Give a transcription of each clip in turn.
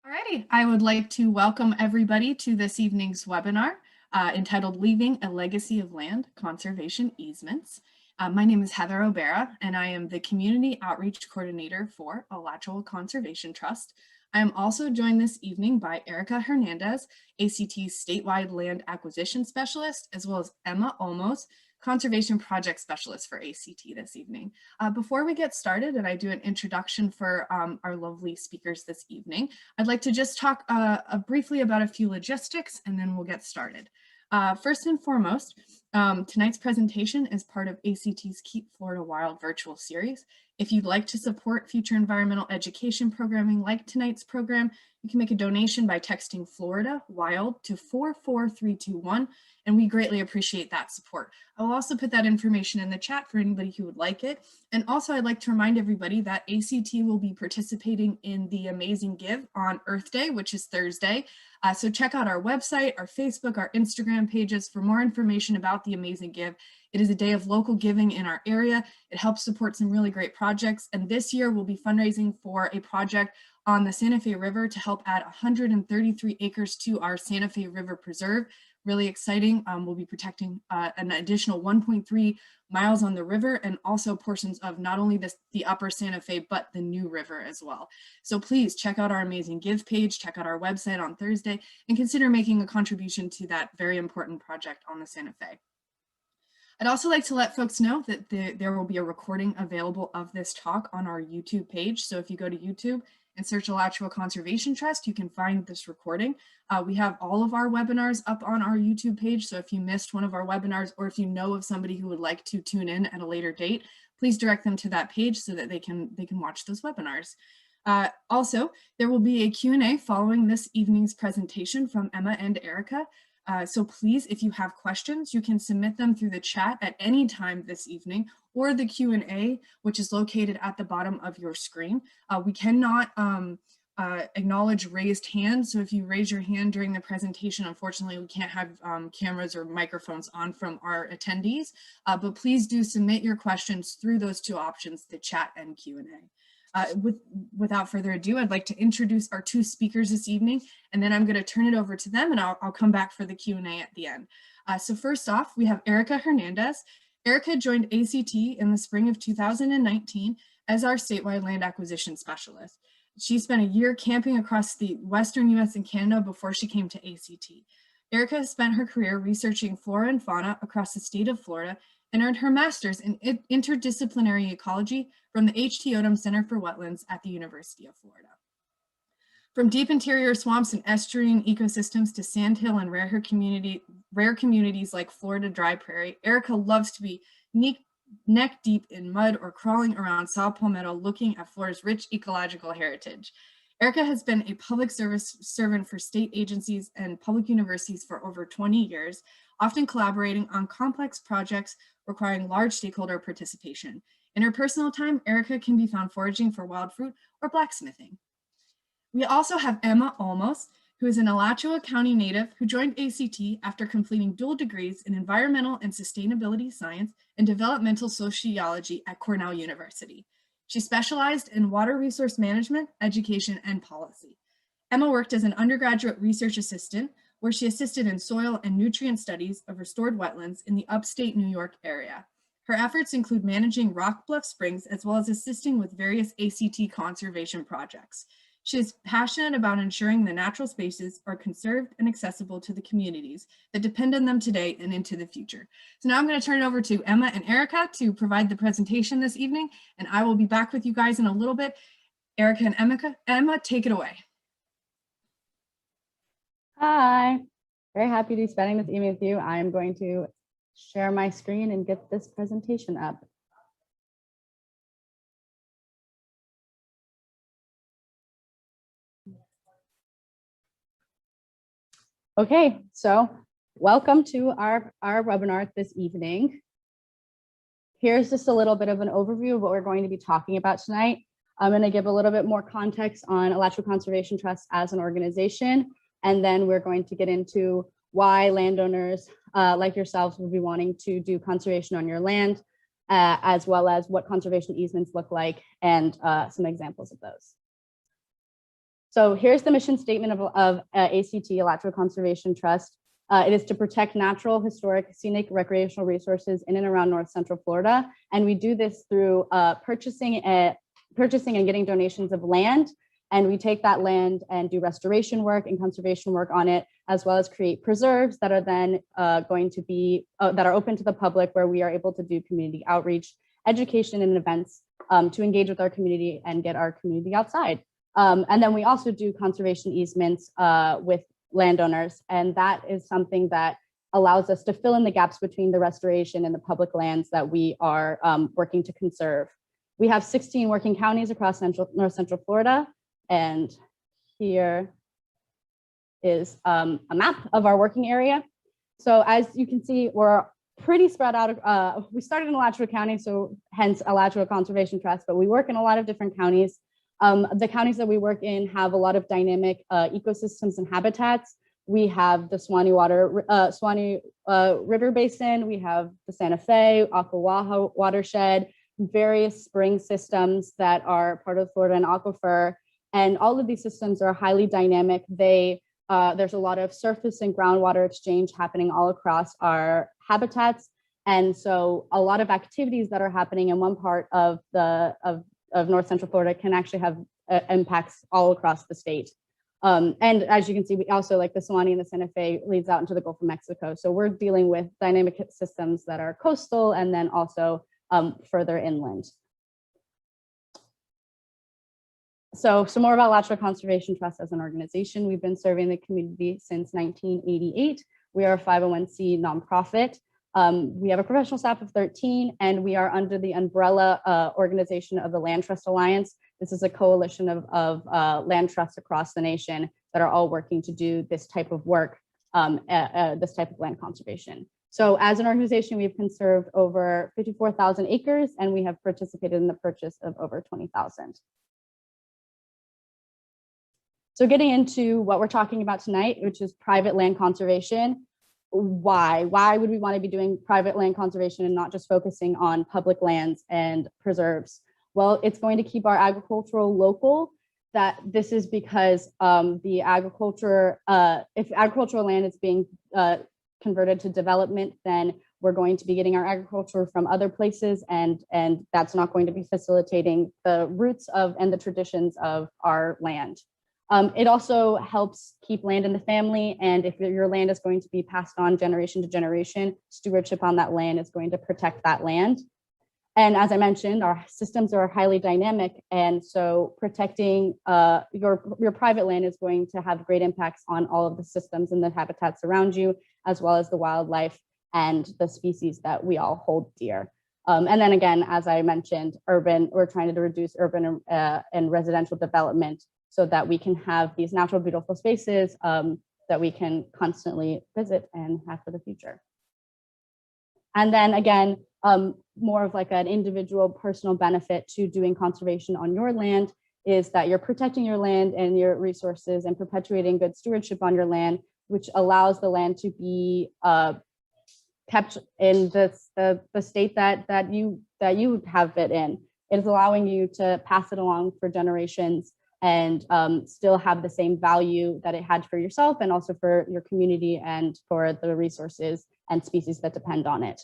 Alrighty, I would like to welcome everybody to this evening's webinar entitled Leaving a Legacy of Land Conservation Easements. My name is Heather O'Bara, and I am the Community Outreach Coordinator for Aboutlachlan Conservation Trust. I am also joined this evening by Erica Hernandez, ACT's Statewide Land Acquisition Specialist, as well as Emma Olmos, Conservation Project Specialist for ACT this evening. Before we get started and I do an introduction for our lovely speakers this evening, I'd like to just talk briefly about a few logistics and then we'll get started. First and foremost, tonight's presentation is part of ACT's Keep Florida Wild virtual series. If you'd like to support future environmental education programming like tonight's program, you can make a donation by texting Florida Wild to 44321, and we greatly appreciate that support. I will also put that information in the chat for anybody who would like it. And also I'd like to remind everybody that ACT will be participating in the Amazing Give on Earth Day, which is Thursday. So check out our website, our Facebook, our Instagram pages for more information about the Amazing Give. It is a day of local giving in our area. It helps support some really great projects. And this year we'll be fundraising for a project on the Santa Fe River to help add 133 acres to our Santa Fe River Preserve. Really exciting. We'll be protecting an additional 1.3 miles on the river and also portions of not only the upper Santa Fe, but the new river as well. So please check out our Amazing Give page, check out our website on Thursday, and consider making a contribution to that very important project on the Santa Fe. I'd also like to let folks know that there will be a recording available of this talk on our YouTube page. So if you go to YouTube and search Alachua Conservation Trust, you can find this recording. We have all of our webinars up on our YouTube page. So if you missed one of our webinars, or if you know of somebody who would like to tune in at a later date, please direct them to that page so that they can watch those webinars. Also, there will be a Q&A following this evening's presentation from Emma and Erica. So please, if you have questions, you can submit them through the chat at any time this evening, or the Q&A, which is located at the bottom of your screen. We cannot acknowledge raised hands. So if you raise your hand during the presentation, unfortunately, we can't have cameras or microphones on from our attendees, but please do submit your questions through those two options, the chat and Q&A. Without further ado, I'd like to introduce our two speakers this evening, and then I'm going to turn it over to them and I'll come back for the Q&A at the end. So first off, we have Erica Hernandez. Erica joined ACT in the spring of 2019 as our statewide land acquisition specialist. She spent a year camping across the Western US and Canada before she came to ACT. Erica has spent her career researching flora and fauna across the state of Florida and earned her master's in interdisciplinary ecology from the H.T. Odom Center for Wetlands at the University of Florida. From deep interior swamps and estuarine ecosystems to sandhill and rare communities like Florida dry prairie, Erica loves to be neck deep in mud or crawling around saw palmetto looking at Florida's rich ecological heritage. Erica has been a public service servant for state agencies and public universities for over 20 years, often collaborating on complex projects requiring large stakeholder participation. In her personal time, Erica can be found foraging for wild fruit or blacksmithing. We also have Emma Olmos, who is an Alachua County native who joined ACT after completing dual degrees in environmental and sustainability science and developmental sociology at Cornell University. She specialized in water resource management, education, and policy. Emma worked as an undergraduate research assistant, where she assisted in soil and nutrient studies of restored wetlands in the upstate New York area. Her efforts include managing Rock Bluff Springs, as well as assisting with various ACT conservation projects. She is passionate about ensuring the natural spaces are conserved and accessible to the communities that depend on them today and into the future. So now I'm going to turn it over to Emma and Erica to provide the presentation this evening, and I will be back with you guys in a little bit. Erica and Emma, take it away. Hi, very happy to be spending this evening with you. I am going to share my screen and get this presentation up. Okay, so welcome to our webinar this evening. Here's just a little bit of an overview of what we're going to be talking about tonight. I'm going to give a little bit more context on Alachua Conservation Trust as an organization, and then we're going to get into why landowners like yourselves will be wanting to do conservation on your land, as well as what conservation easements look like and some examples of those. So here's the mission statement of ACT, Alachua Conservation Trust. It is to protect natural, historic, scenic, recreational resources in and around North Central Florida. And we do this through purchasing and getting donations of land. And we take that land and do restoration work and conservation work on it, as well as create preserves that are then going to be, that are open to the public, where we are able to do community outreach, education and events to engage with our community and get our community outside. And then we also do conservation easements with landowners. And that is something that allows us to fill in the gaps between the restoration and the public lands that we are working to conserve. We have 16 working counties across North Central Florida. And here is a map of our working area. So as you can see, we're pretty spread out. We started in Alachua County, so hence Alachua Conservation Trust, but we work in a lot of different counties. The counties that we work in have a lot of dynamic ecosystems and habitats. We have the Suwannee River Basin, we have the Santa Fe, Ocklawaha watershed, various spring systems that are part of the Florida and aquifer. And all of these systems are highly dynamic. There's a lot of surface and groundwater exchange happening all across our habitats. And so a lot of activities that are happening in one part of North Central Florida can actually have impacts all across the state. And as you can see, we also, like the Suwannee and the Santa Fe, leads out into the Gulf of Mexico. So we're dealing with dynamic systems that are coastal and then also further inland. So some more about Alachua Conservation Trust as an organization. We've been serving the community since 1988. We are a 501c nonprofit. We have a professional staff of 13, and we are under the umbrella organization of the Land Trust Alliance. This is a coalition of land trusts across the nation that are all working to do this type of work, this type of land conservation. So as an organization, we've conserved over 54,000 acres, and we have participated in the purchase of over 20,000. So getting into what we're talking about tonight, which is private land conservation. Why would we want to be doing private land conservation and not just focusing on public lands and preserves? Well, it's going to keep our agricultural local. That this is because the agriculture, if agricultural land is being converted to development, then we're going to be getting our agriculture from other places, and that's not going to be facilitating the roots of and the traditions of our land. It also helps keep land in the family, and if your land is going to be passed on generation to generation, stewardship on that land is going to protect that land. And as I mentioned, our systems are highly dynamic, and so protecting your private land is going to have great impacts on all of the systems and the habitats around you, as well as the wildlife and the species that we all hold dear. And then again, as I mentioned, we're trying to reduce urban and residential development so that we can have these natural, beautiful spaces that we can constantly visit and have for the future. And then again, more of like an individual personal benefit to doing conservation on your land is that you're protecting your land and your resources and perpetuating good stewardship on your land, which allows the land to be kept in the state that you have it in. It is allowing you to pass it along for generations and still have the same value that it had for yourself and also for your community and for the resources and species that depend on it.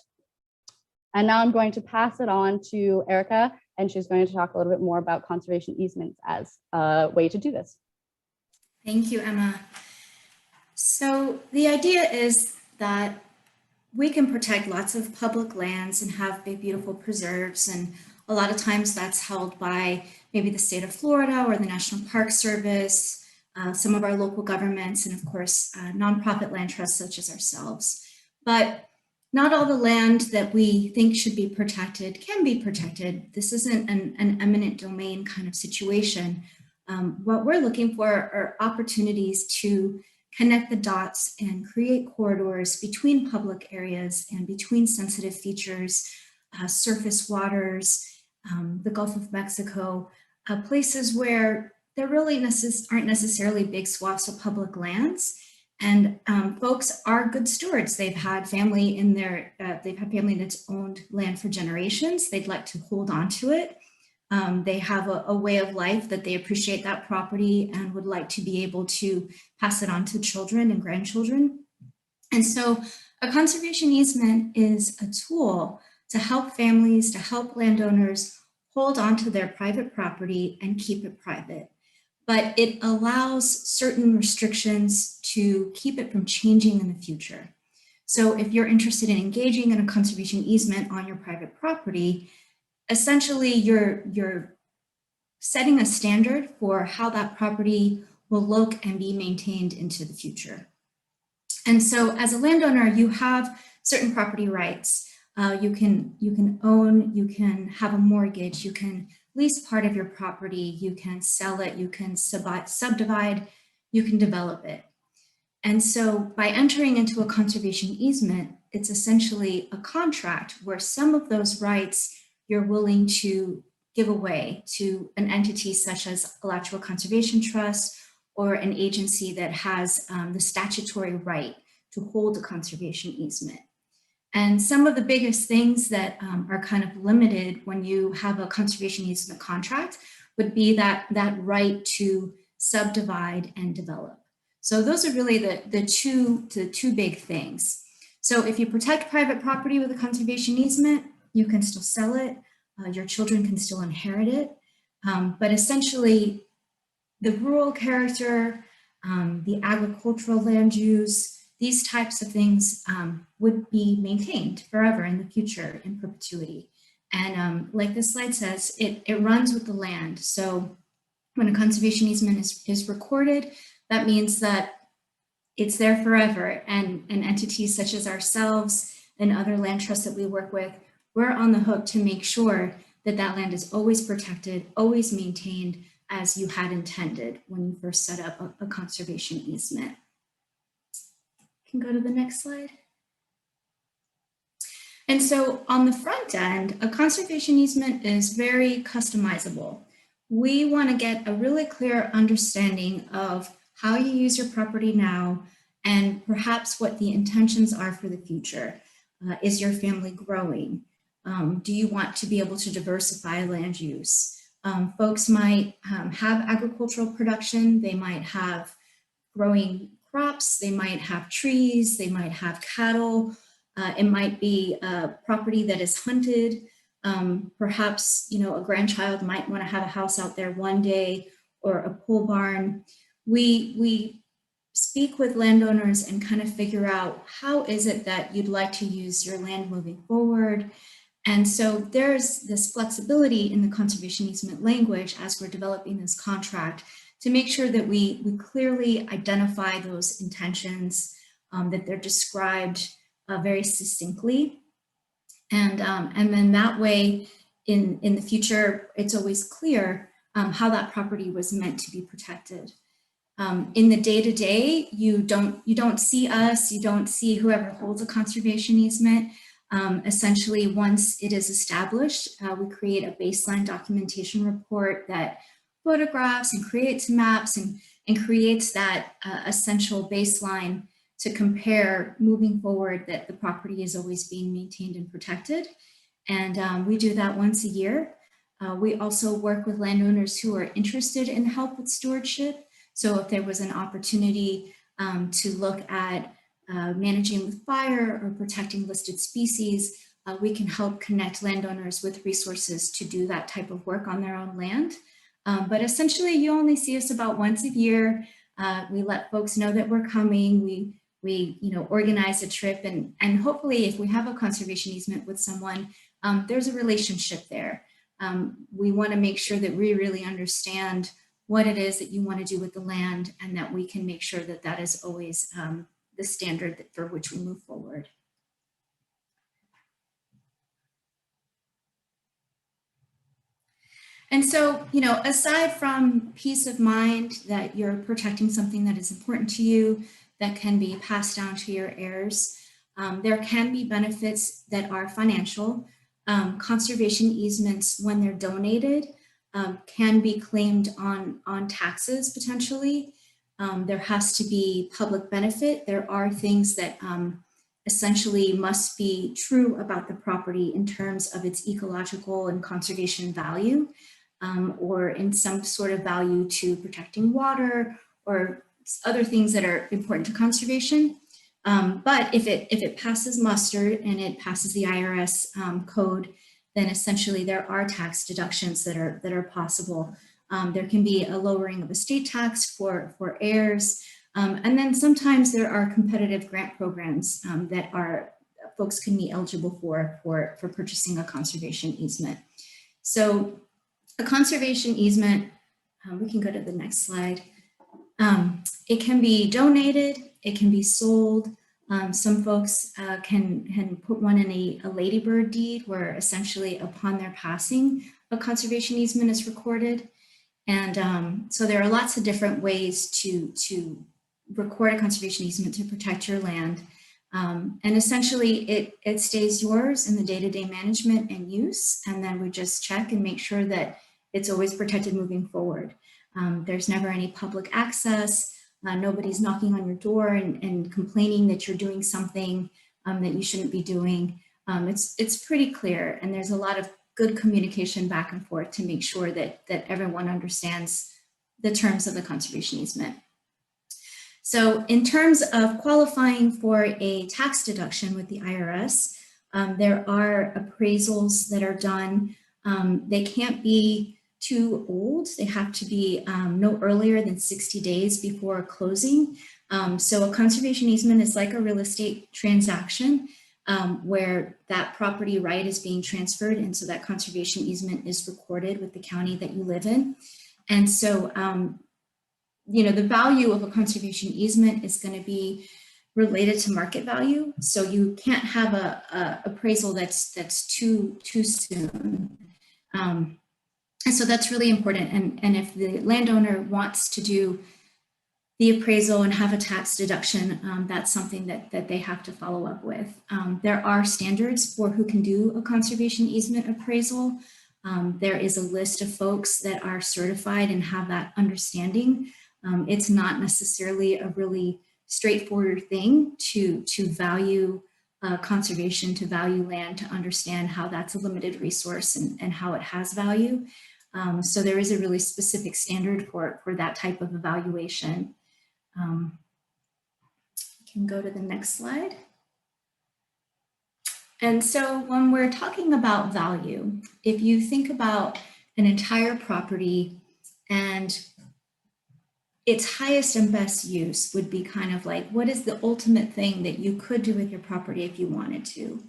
And now I'm going to pass it on to Erica, and she's going to talk a little bit more about conservation easements as a way to do this. Thank you, Emma. So the idea is that we can protect lots of public lands and have big, beautiful preserves. And a lot of times that's held by maybe the state of Florida or the National Park Service, some of our local governments, and of course, nonprofit land trusts such as ourselves. But not all the land that we think should be protected can be protected. This isn't an eminent domain kind of situation. What we're looking for are opportunities to connect the dots and create corridors between public areas and between sensitive features, surface waters, the Gulf of Mexico, places where there really aren't necessarily big swaths of public lands. And folks are good stewards. They've had family they've had family that's owned land for generations. They'd like to hold on to it. They have a way of life that they appreciate that property and would like to be able to pass it on to children and grandchildren. And so a conservation easement is a tool to help families, to help landowners hold on to their private property and keep it private. But it allows certain restrictions to keep it from changing in the future. So if you're interested in engaging in a conservation easement on your private property, essentially you're setting a standard for how that property will look and be maintained into the future. And so as a landowner, you have certain property rights. You can own, you can have a mortgage, you can lease part of your property, you can sell it, you can subdivide, you can develop it. And so by entering into a conservation easement, it's essentially a contract where some of those rights you're willing to give away to an entity such as Alachua Conservation Trust or an agency that has the statutory right to hold a conservation easement. And some of the biggest things that are kind of limited when you have a conservation easement contract would be that right to subdivide and develop. So those are really the two big things. So if you protect private property with a conservation easement, you can still sell it. Your children can still inherit it. But essentially, the rural character, the agricultural land use, these types of things would be maintained forever in the future in perpetuity. And like this slide says, it runs with the land. So when a conservation easement is recorded, that means that it's there forever. And entities such as ourselves and other land trusts that we work with, we're on the hook to make sure that that land is always protected, always maintained as you had intended when you first set up a conservation easement. Can go to the next slide. And so on the front end, a conservation easement is very customizable. We want to get a really clear understanding of how you use your property now and perhaps what the intentions are for the future. Is your family growing? Do you want to be able to diversify land use? Folks might have agricultural production, they might have growing crops, they might have trees, they might have cattle, it might be a property that is hunted. Perhaps, a grandchild might want to have a house out there one day or a pole barn. We speak with landowners and kind of figure out how is it that you'd like to use your land moving forward. And so there's this flexibility in the conservation easement language as we're developing this contract to make sure that we clearly identify those intentions, that they're described very succinctly. And then that way in the future, it's always clear how that property was meant to be protected. In the day-to-day, you don't see us, you don't see whoever holds a conservation easement. Essentially, once it is established, we create a baseline documentation report that photographs and creates maps and creates that essential baseline to compare moving forward that the property is always being maintained and protected. And we do that once a year. We also work with landowners who are interested in help with stewardship. So if there was an opportunity to look at managing with fire or protecting listed species, we can help connect landowners with resources to do that type of work on their own land. But essentially, you only see us about once a year. We let folks know that we're coming. We organize a trip, and hopefully, if we have a conservation easement with someone, there's a relationship there. We want to make sure that we really understand what it is that you want to do with the land, and that we can make sure that that is always the standard for which we move forward. And so, aside from peace of mind that you're protecting something that is important to you, that can be passed down to your heirs, there can be benefits that are financial. Conservation easements, when they're donated, can be claimed on taxes potentially. There has to be public benefit. There are things that essentially must be true about the property in terms of its ecological and conservation value. or in some sort of value to protecting water or other things that are important to conservation. But if it passes muster and it passes the IRS code, then essentially there are tax deductions that are possible. There can be a lowering of estate tax for heirs. And then sometimes there are competitive grant programs that folks can be eligible for purchasing a conservation easement. So a conservation easement, we can go to the next slide. It can be donated, it can be sold. Some folks can put one in a ladybird deed where essentially upon their passing, a conservation easement is recorded. And so there are lots of different ways to record a conservation easement to protect your land. And essentially it stays yours in the day-to-day management and use. And then we just check and make sure that it's always protected moving forward. There's never any public access. Nobody's knocking on your door and complaining that you're doing something that you shouldn't be doing. It's pretty clear, and there's a lot of good communication back and forth to make sure that everyone understands the terms of the conservation easement. So in terms of qualifying for a tax deduction with the IRS, there are appraisals that are done. They can't be too old. They have to be no earlier than 60 days before closing. So a conservation easement is like a real estate transaction where that property right is being transferred. And so that conservation easement is recorded with the county that you live in. And so, you know, the value of a conservation easement is going to be related to market value. So you can't have a appraisal that's too soon. And so that's really important. And if the landowner wants to do the appraisal and have a tax deduction, that's something that they have to follow up with. There are standards for who can do a conservation easement appraisal. There is a list of folks that are certified and have that understanding. It's not necessarily a really straightforward thing to value conservation, to value land, to understand how that's a limited resource and how it has value. So there is a really specific standard for that type of evaluation. You can go to the next slide. And so when we're talking about value, if you think about an entire property and its highest and best use would be kind of like, what is the ultimate thing that you could do with your property if you wanted to?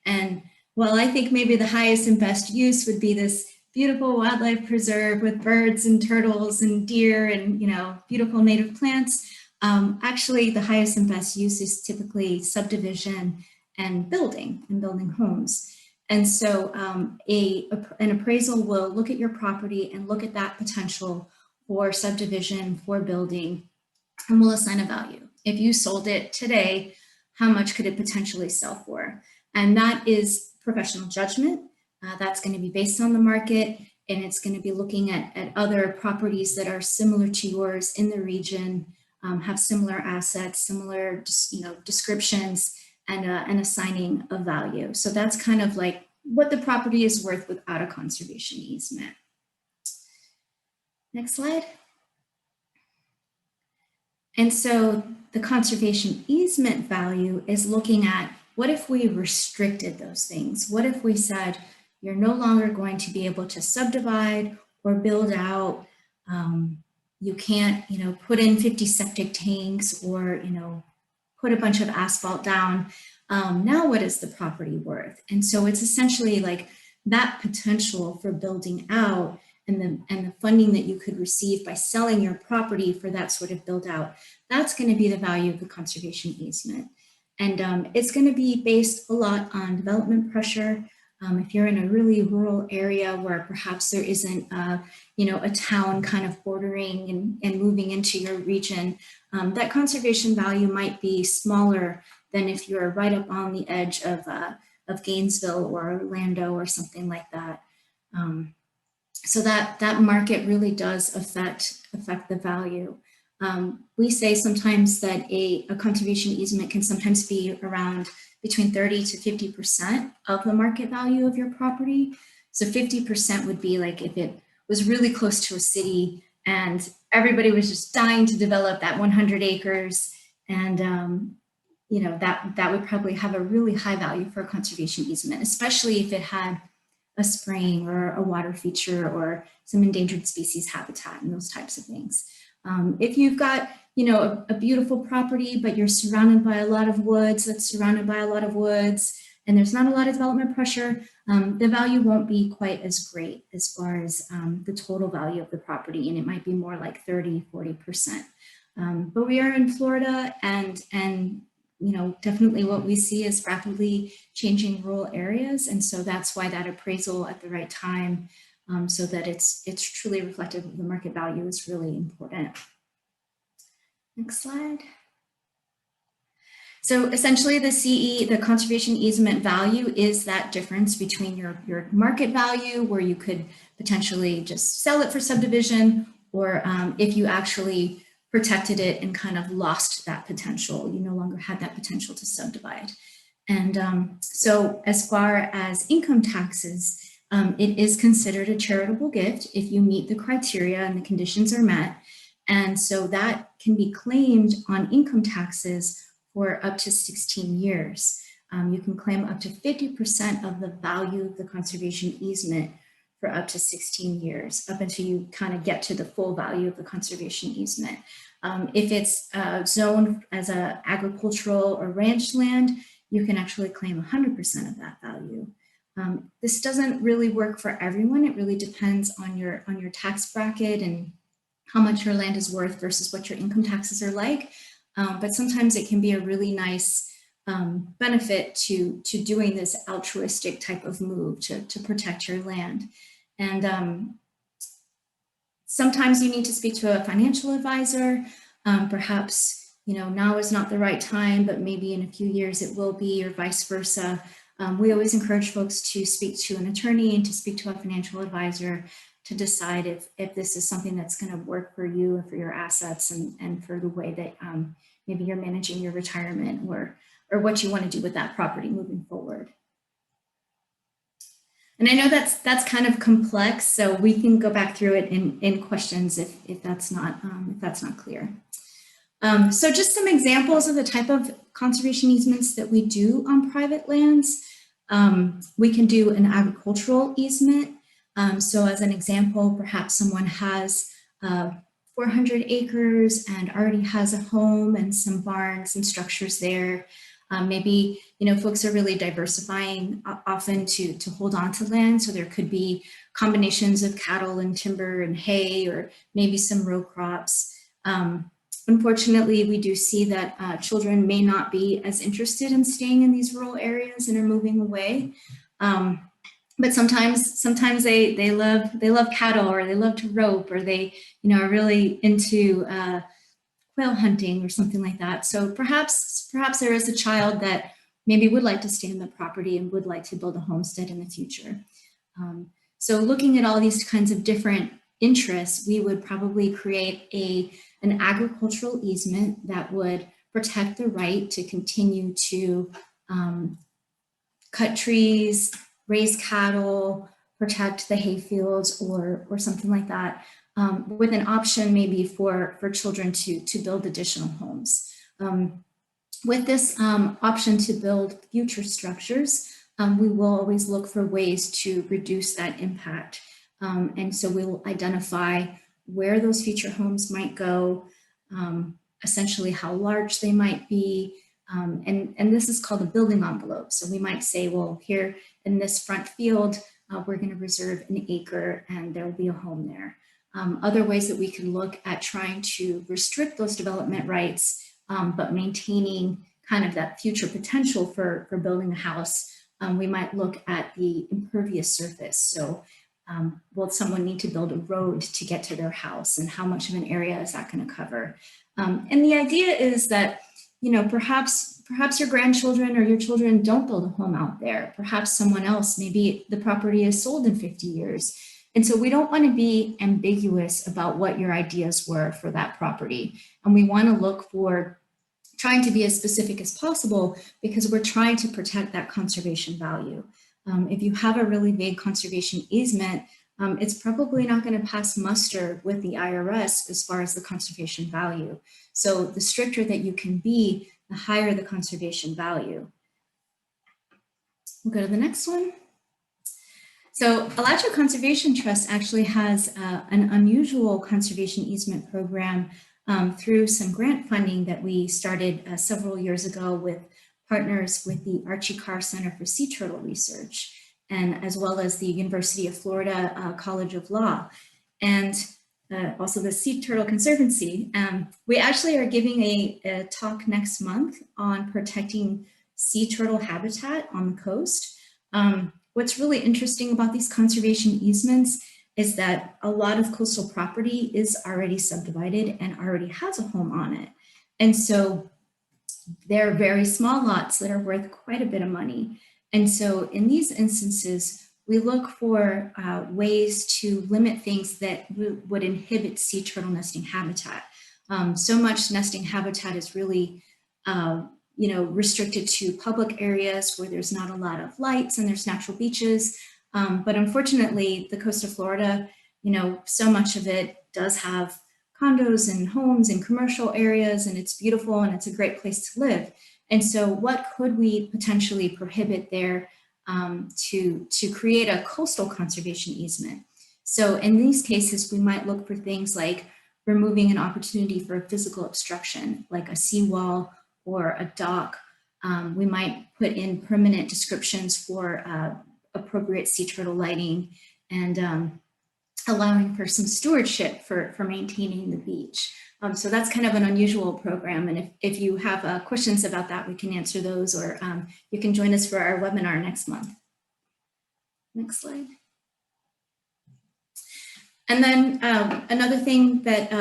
And well, I think maybe the highest and best use would be this beautiful wildlife preserve with birds and turtles and deer and, you know, beautiful native plants. Actually, the highest and best use is typically subdivision and building homes. And so an appraisal will look at your property and look at that potential for subdivision, for building, and will assign a value. If you sold it today, how much could it potentially sell for? And that is professional judgment. That's going to be based on the market, and it's going to be looking at other properties that are similar to yours in the region, have similar assets, similar, you know, descriptions, and assigning a value. So that's kind of like what the property is worth without a conservation easement. Next slide. And so the conservation easement value is looking at, what if we restricted those things? What if we said, you're no longer going to be able to subdivide or build out. You can't, you know, put in 50 septic tanks or, you know, put a bunch of asphalt down. Now what is the property worth? And so it's essentially like that potential for building out and the funding that you could receive by selling your property for that sort of build out. That's going to be the value of the conservation easement. And it's going to be based a lot on development pressure. If you're in a really rural area where perhaps there isn't, you know, a town kind of bordering and moving into your region, that conservation value might be smaller than if you're right up on the edge of Gainesville or Orlando or something like that. So that market really does affect the value. We say sometimes that a conservation easement can sometimes be around between 30 to 50% of the market value of your property. So 50% would be like if it was really close to a city and everybody was just dying to develop that 100 acres. And, that would probably have a really high value for a conservation easement, especially if it had a spring or a water feature or some endangered species habitat and those types of things. If you've got, a beautiful property, but you're surrounded by a lot of woods, and there's not a lot of development pressure, the value won't be quite as great as far as the total value of the property, and it might be more like 30–40%. But we are in Florida, and definitely what we see is rapidly changing rural areas, and so that's why that appraisal at the right time, so that it's truly reflective of the market value, is really important. Next slide. So essentially the conservation easement value is that difference between your market value, where you could potentially just sell it for subdivision, or if you actually protected it and kind of lost that potential, you no longer had that potential to subdivide. And so as far as income taxes, it is considered a charitable gift if you meet the criteria and the conditions are met. And so that can be claimed on income taxes for up to 16 years. You can claim up to 50% of the value of the conservation easement for up to 16 years, up until you kind of get to the full value of the conservation easement. If it's zoned as an agricultural or ranch land, you can actually claim 100% of that value. This doesn't really work for everyone. It really depends on your tax bracket and how much your land is worth versus what your income taxes are like. But sometimes it can be a really nice benefit to doing this altruistic type of move to protect your land. And sometimes you need to speak to a financial advisor. Perhaps, now is not the right time, but maybe in a few years it will be, or vice versa. We always encourage folks to speak to an attorney and to speak to a financial advisor to decide if this is something that's going to work for you and for your assets, and for the way that maybe you're managing your retirement, or what you want to do with that property moving forward. And I know that's kind of complex, so we can go back through it in questions if that's not clear. So just some examples of the type of conservation easements that we do on private lands. We can do an agricultural easement. So as an example, perhaps someone has 400 acres and already has a home and some barns and structures there. Maybe, folks are really diversifying often to hold on to land. So there could be combinations of cattle and timber and hay, or maybe some row crops. Unfortunately, we do see that children may not be as interested in staying in these rural areas and are moving away. But sometimes they love cattle, or they love to rope, or they are really into quail hunting or something like that. So perhaps there is a child that maybe would like to stay on the property and would like to build a homestead in the future. So looking at all these kinds of different interests, we would probably create an agricultural easement that would protect the right to continue to cut trees, raise cattle, protect the hay fields, or something like that, with an option maybe for children to build additional homes. With this option to build future structures, we will always look for ways to reduce that impact. And so we will identify where those future homes might go, essentially how large they might be. And this is called a building envelope. So we might say, well, here in this front field, we're going to reserve an acre and there will be a home there. Other ways that we can look at trying to restrict those development rights, but maintaining kind of that future potential for building a house, we might look at the impervious surface. So will someone need to build a road to get to their house, and how much of an area is that going to cover? And the idea is that, perhaps your grandchildren or your children don't build a home out there. Perhaps someone else, maybe the property is sold in 50 years. And so we don't want to be ambiguous about what your ideas were for that property. And we want to look for trying to be as specific as possible, because we're trying to protect that conservation value. If you have a really big conservation easement, it's probably not going to pass muster with the IRS as far as the conservation value. So the stricter that you can be, the higher the conservation value. We'll go to the next one. So Alachua Conservation Trust actually has an unusual conservation easement program through some grant funding that we started several years ago with partners with the Archie Carr Center for Sea Turtle Research, and as well as the University of Florida College of Law, and also the Sea Turtle Conservancy. We actually are giving a talk next month on protecting sea turtle habitat on the coast. What's really interesting about these conservation easements is that a lot of coastal property is already subdivided and already has a home on it. And so they're very small lots that are worth quite a bit of money. And so in these instances, we look for ways to limit things that would inhibit sea turtle nesting habitat. So much nesting habitat is really restricted to public areas where there's not a lot of lights and there's natural beaches. But unfortunately, the coast of Florida, so much of it does have condos and homes and commercial areas, and it's beautiful and it's a great place to live. And so what could we potentially prohibit there to create a coastal conservation easement? So in these cases, we might look for things like removing an opportunity for a physical obstruction, like a seawall or a dock. We might put in permanent descriptions for appropriate sea turtle lighting, and allowing for some stewardship for maintaining the beach. So that's kind of an unusual program. And if you have questions about that, we can answer those, or you can join us for our webinar next month. Next slide. And then another thing that,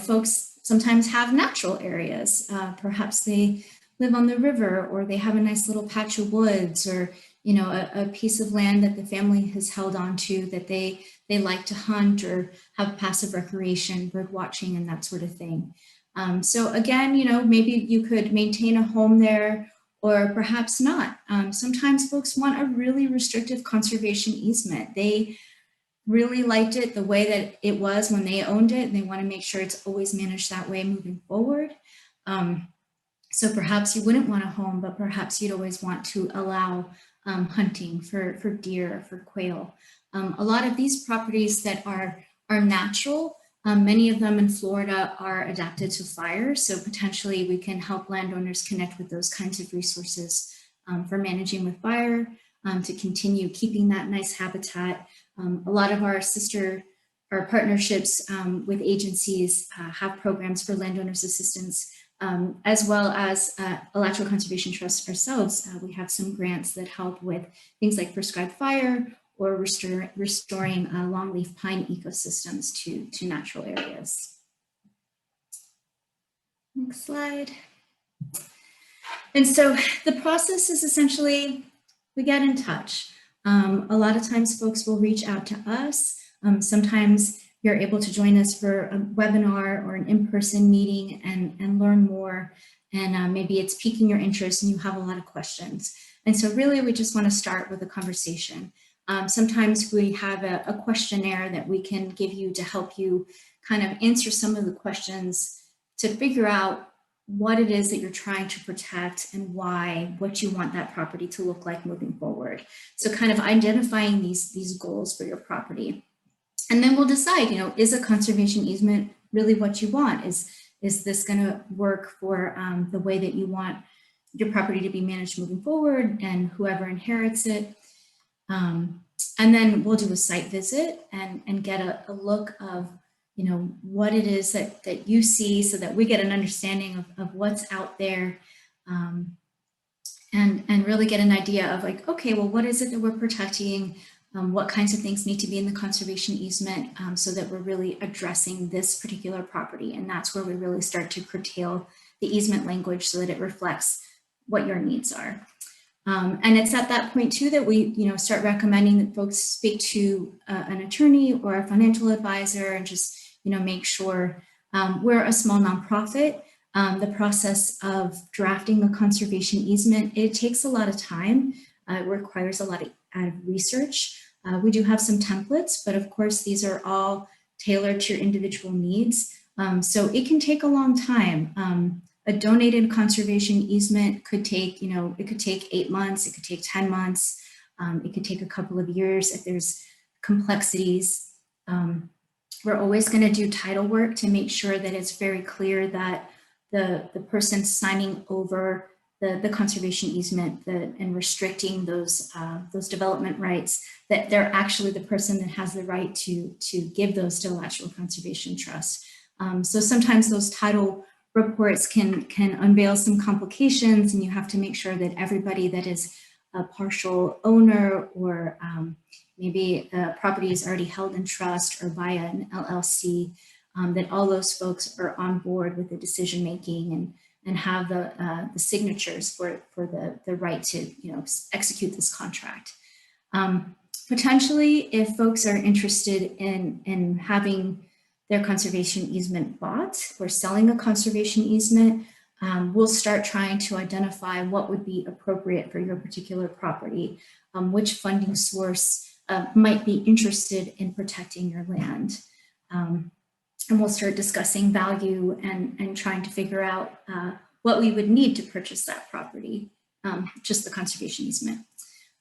folks sometimes have natural areas. Perhaps they live on the river, or they have a nice little patch of woods, or a piece of land that the family has held on to that they like to hunt or have passive recreation, bird watching, and that sort of thing. So again, maybe you could maintain a home there, or perhaps not. Sometimes folks want a really restrictive conservation easement. They really liked it the way that it was when they owned it, and they want to make sure it's always managed that way moving forward. So perhaps you wouldn't want a home, but perhaps you'd always want to allow hunting for deer, for quail. A lot of these properties that are natural, many of them in Florida are adapted to fire. So potentially we can help landowners connect with those kinds of resources for managing with fire, to continue keeping that nice habitat. A lot of our partnerships with agencies have programs for landowners assistance, as well as Alachua Conservation Trust ourselves. We have some grants that help with things like prescribed fire, or restoring longleaf pine ecosystems to natural areas. Next slide. And so the process is essentially, we get in touch. A lot of times folks will reach out to us. Sometimes you're able to join us for a webinar or an in-person meeting and learn more. And maybe it's piquing your interest and you have a lot of questions. And so really we just want to start with a conversation. Sometimes we have a questionnaire that we can give you to help you kind of answer some of the questions to figure out what it is that you're trying to protect and why, what you want that property to look like moving forward. So kind of identifying these goals for your property. And then we'll decide, is a conservation easement really what you want? Is this going to work for the way that you want your property to be managed moving forward and whoever inherits it? And then we'll do a site visit and get a look of, what it is that you see, so that we get an understanding of what's out there, and really get an idea of like, okay, well, what is it that we're protecting? What kinds of things need to be in the conservation easement, so that we're really addressing this particular property. And that's where we really start to curtail the easement language so that it reflects what your needs are. And it's at that point too that we, start recommending that folks speak to an attorney or a financial advisor, and just, make sure we're a small nonprofit. The process of drafting a conservation easement, it takes a lot of time. It requires a lot of research. We do have some templates, but of course, these are all tailored to your individual needs. So it can take a long time. A donated conservation easement could take, it could take 8 months, it could take 10 months, it could take a couple of years if there's complexities. We're always going to do title work to make sure that it's very clear that the person signing over the conservation easement and restricting those development rights, that they're actually the person that has the right to give those to Aboutlachlan Conservation Trust. So sometimes those title reports can unveil some complications, and you have to make sure that everybody that is a partial owner or maybe the property is already held in trust or via an LLC, that all those folks are on board with the decision making and have the signatures for the right to execute this contract. Potentially, if folks are interested in having their conservation easement bought or selling a conservation easement, we'll start trying to identify what would be appropriate for your particular property, which funding source might be interested in protecting your land. And we'll start discussing value and trying to figure out what we would need to purchase that property, just the conservation easement.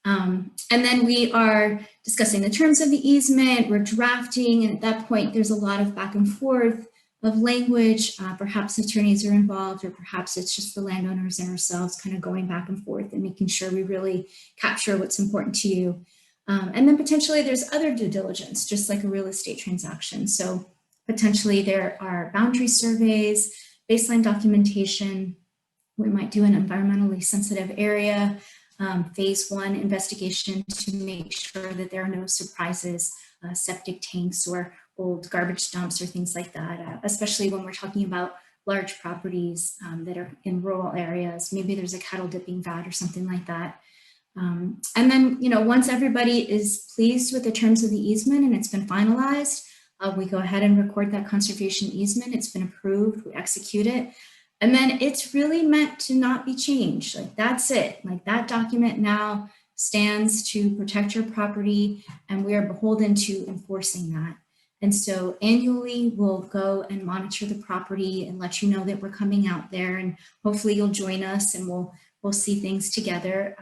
And then we are discussing the terms of the easement, we're drafting, and at that point there's a lot of back and forth of language. Perhaps attorneys are involved, or perhaps it's just the landowners and ourselves kind of going back and forth and making sure we really capture what's important to you. And then potentially there's other due diligence, just like a real estate transaction. So potentially there are boundary surveys, baseline documentation. We might do an environmentally sensitive area, phase 1 investigation to make sure that there are no surprises, septic tanks or old garbage dumps or things like that, especially when we're talking about large properties that are in rural areas. Maybe there's a cattle dipping vat or something like that. And then, once everybody is pleased with the terms of the easement and it's been finalized, we go ahead and record that conservation easement. It's been approved, we execute it. And then it's really meant to not be changed. Like, that's it. Like, that document now stands to protect your property, and we are beholden to enforcing that. And so annually we'll go and monitor the property and let you know that we're coming out there, and hopefully you'll join us and we'll see things together.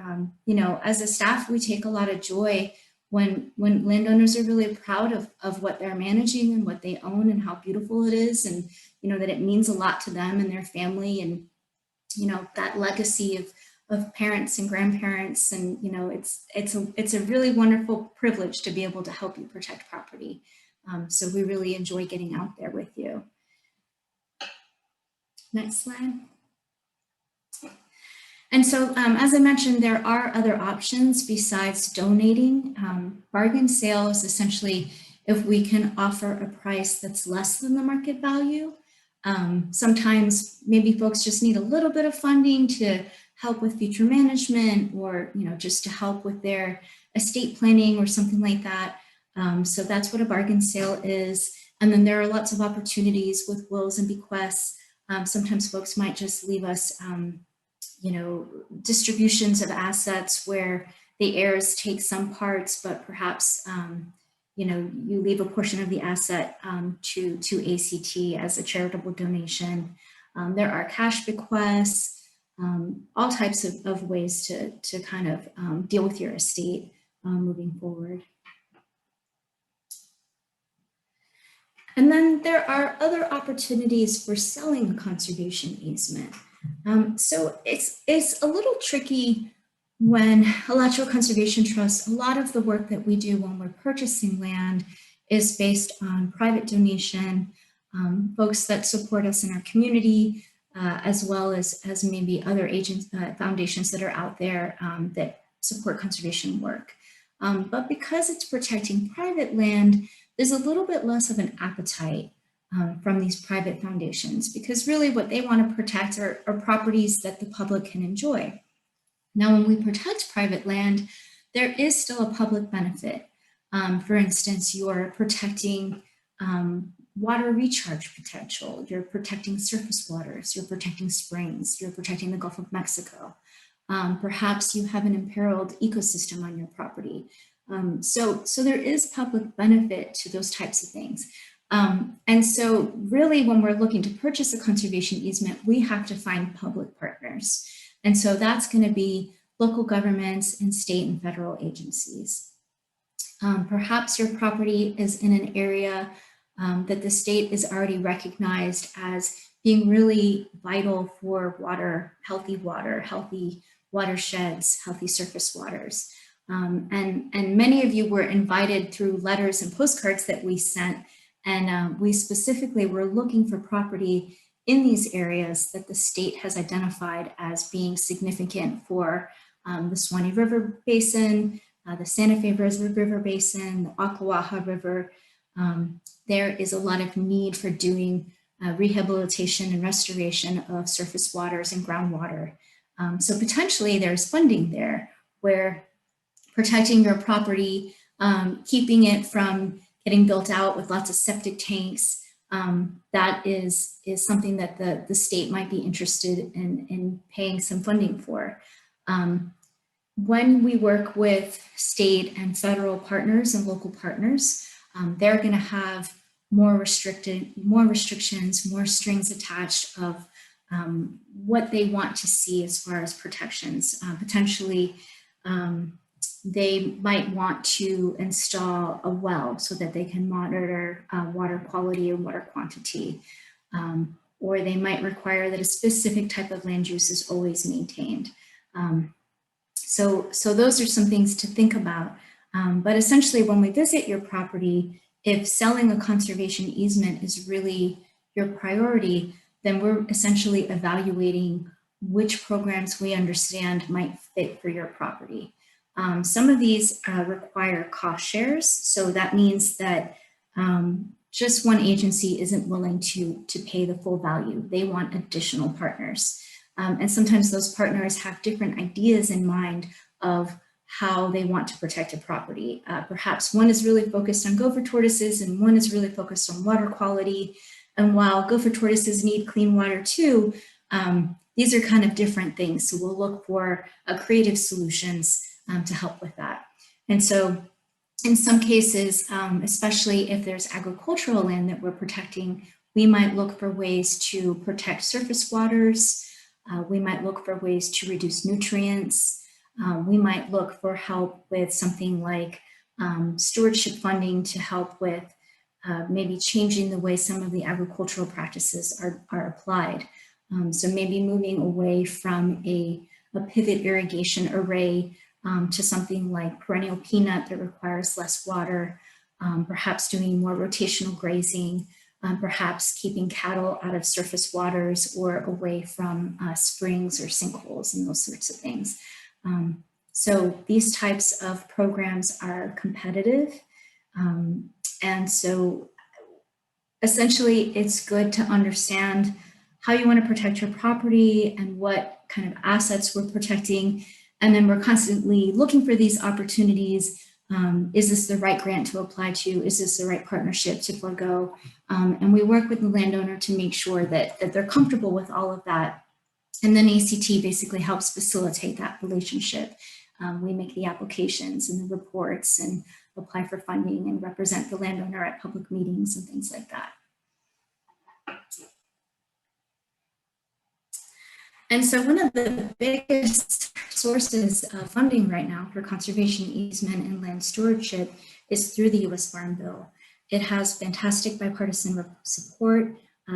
As a staff, we take a lot of joy when landowners are really proud of what they're managing and what they own and how beautiful it is, and that it means a lot to them and their family, and that legacy of parents and grandparents, and it's a really wonderful privilege to be able to help you protect property. So we really enjoy getting out there with you. Next slide. And so, as I mentioned, there are other options besides donating. Bargain sales, essentially, if we can offer a price that's less than the market value. Sometimes maybe folks just need a little bit of funding to help with future management, or just to help with their estate planning or something like that. So that's what a bargain sale is. And then there are lots of opportunities with wills and bequests. Sometimes folks might just leave us distributions of assets where the heirs take some parts, but perhaps you leave a portion of the asset to ACT as a charitable donation. There are cash bequests, all types of ways to kind of deal with your estate moving forward. And then there are other opportunities for selling a conservation easement. So it's a little tricky when Aboutlachlan Conservation Trust, a lot of the work that we do when we're purchasing land is based on private donation, folks that support us in our community, as well as maybe other foundations that are out there that support conservation work. But because it's protecting private land, there's a little bit less of an appetite from these private foundations, because really what they want to protect are properties that the public can enjoy. Now, when we protect private land, there is still a public benefit. For instance, you're protecting water recharge potential, you're protecting surface waters, you're protecting springs, you're protecting the Gulf of Mexico. Perhaps you have an imperiled ecosystem on your property. So there is public benefit to those types of things. And so really when we're looking to purchase a conservation easement, we have to find public partners. And so that's going to be local governments and state and federal agencies. Perhaps your property is in an area that the state is already recognized as being really vital for water, healthy watersheds, healthy surface waters. And many of you were invited through letters and postcards that we sent. And we specifically were looking for property in these areas that the state has identified as being significant for the Swanee River Basin, the Santa Fe River Basin, the Ocklawaha River. There is a lot of need for doing rehabilitation and restoration of surface waters and groundwater. So potentially there's funding there where protecting your property, keeping it from getting built out with lots of septic tanks, that is something that the state might be interested in paying some funding for. When we work with state and federal partners and local partners, they're going to have more restrictions, more strings attached of what they want to see as far as protections. Potentially, they might want to install a well so that they can monitor water quality and water quantity. Or they might require that a specific type of land use is always maintained. So those are some things to think about. But essentially, when we visit your property, if selling a conservation easement is really your priority, then we're essentially evaluating which programs we understand might fit for your property. Some of these require cost shares. So that means that just one agency isn't willing to pay the full value. They want additional partners. And sometimes those partners have different ideas in mind of how they want to protect a property. Perhaps one is really focused on gopher tortoises and one is really focused on water quality. And while gopher tortoises need clean water too, these are kind of different things. So we'll look for creative solutions to help with that. And so in some cases, especially if there's agricultural land that we're protecting, we might look for ways to protect surface waters. We might look for ways to reduce nutrients. We might look for help with something like stewardship funding to help with maybe changing the way some of the agricultural practices are applied. So maybe moving away from a pivot irrigation array to something like perennial peanut that requires less water, perhaps doing more rotational grazing, perhaps keeping cattle out of surface waters or away from springs or sinkholes and those sorts of things. So these types of programs are competitive. And so essentially it's good to understand how you want to protect your property and what kind of assets we're protecting. And then we're constantly looking for these opportunities. Is this the right grant to apply to? Is this the right partnership to forego? And we work with the landowner to make sure that they're comfortable with all of that. And then ACT basically helps facilitate that relationship. We make the applications and the reports and apply for funding and represent the landowner at public meetings and things like that. And so one of the biggest sources of funding right now for conservation easement and land stewardship is through the U.S. Farm Bill. It has fantastic bipartisan support.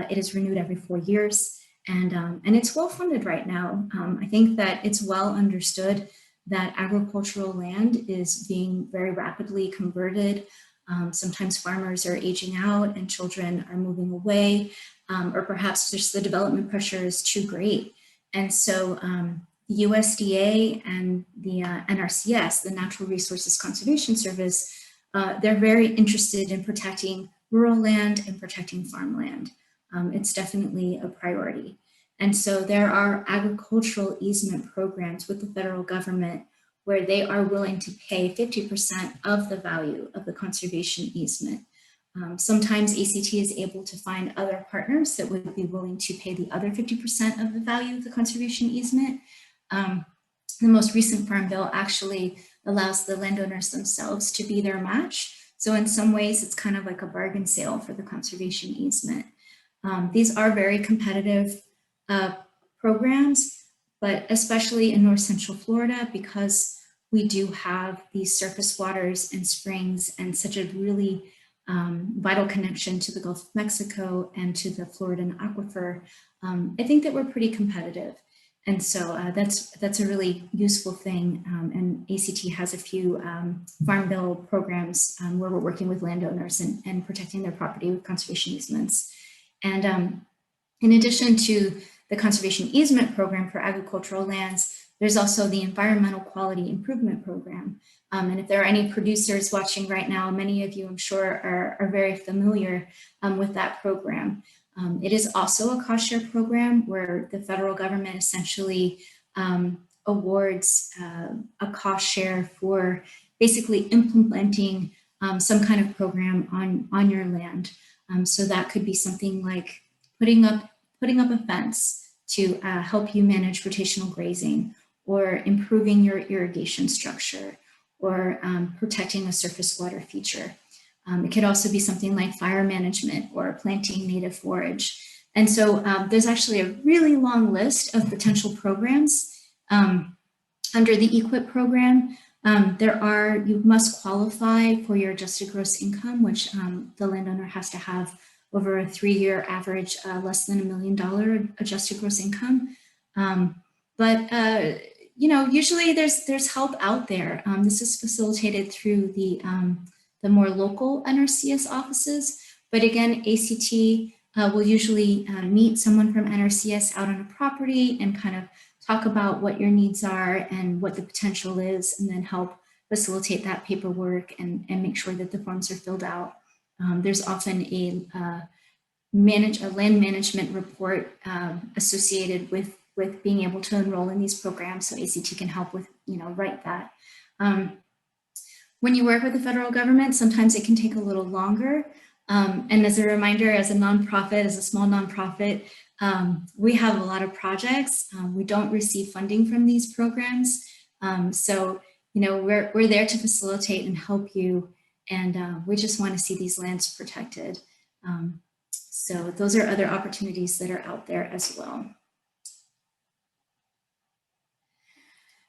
It is renewed every 4 years, and it's well funded right now. I think that it's well understood that agricultural land is being very rapidly converted. Sometimes farmers are aging out and children are moving away, or perhaps just the development pressure is too great. And so the USDA and the NRCS, the Natural Resources Conservation Service, they're very interested in protecting rural land and protecting farmland. It's definitely a priority. And so there are agricultural easement programs with the federal government where they are willing to pay 50% of the value of the conservation easement. Sometimes ACT is able to find other partners that would be willing to pay the other 50% of the value of the conservation easement. The most recent Farm Bill, actually, allows the landowners themselves to be their match. So in some ways, it's kind of like a bargain sale for the conservation easement. These are very competitive programs, but especially in North Central Florida, because we do have these surface waters and springs and such a really vital connection to the Gulf of Mexico and to the Floridan aquifer, I think that we're pretty competitive. And so that's a really useful thing. And ACT has a few farm bill programs where we're working with landowners and protecting their property with conservation easements. And in addition to the conservation easement program for agricultural lands, there's also the environmental quality improvement program. And if there are any producers watching right now, many of you, I'm sure, are very familiar with that program. It is also a cost share program where the federal government essentially awards a cost share for basically implementing some kind of program on your land. So that could be something like putting up a fence to help you manage rotational grazing, or improving your irrigation structure, or protecting a surface water feature. It could also be something like fire management or planting native forage. And so there's actually a really long list of potential programs. Under the EQIP program, you must qualify for your adjusted gross income, which the landowner has to have over a 3-year average less than $1 million adjusted gross income. Usually there's help out there. This is facilitated through the more local NRCS offices. But again, ACT will usually meet someone from NRCS out on a property and kind of talk about what your needs are and what the potential is, and then help facilitate that paperwork and make sure that the forms are filled out. There's often a land management report associated with being able to enroll in these programs, so ACT can help with, write that. When you work with the federal government, sometimes it can take a little longer. And as a reminder, as a nonprofit, as a small nonprofit, we have a lot of projects. We don't receive funding from these programs. So, we're there to facilitate and help you. And we just want to see these lands protected. So those are other opportunities that are out there as well.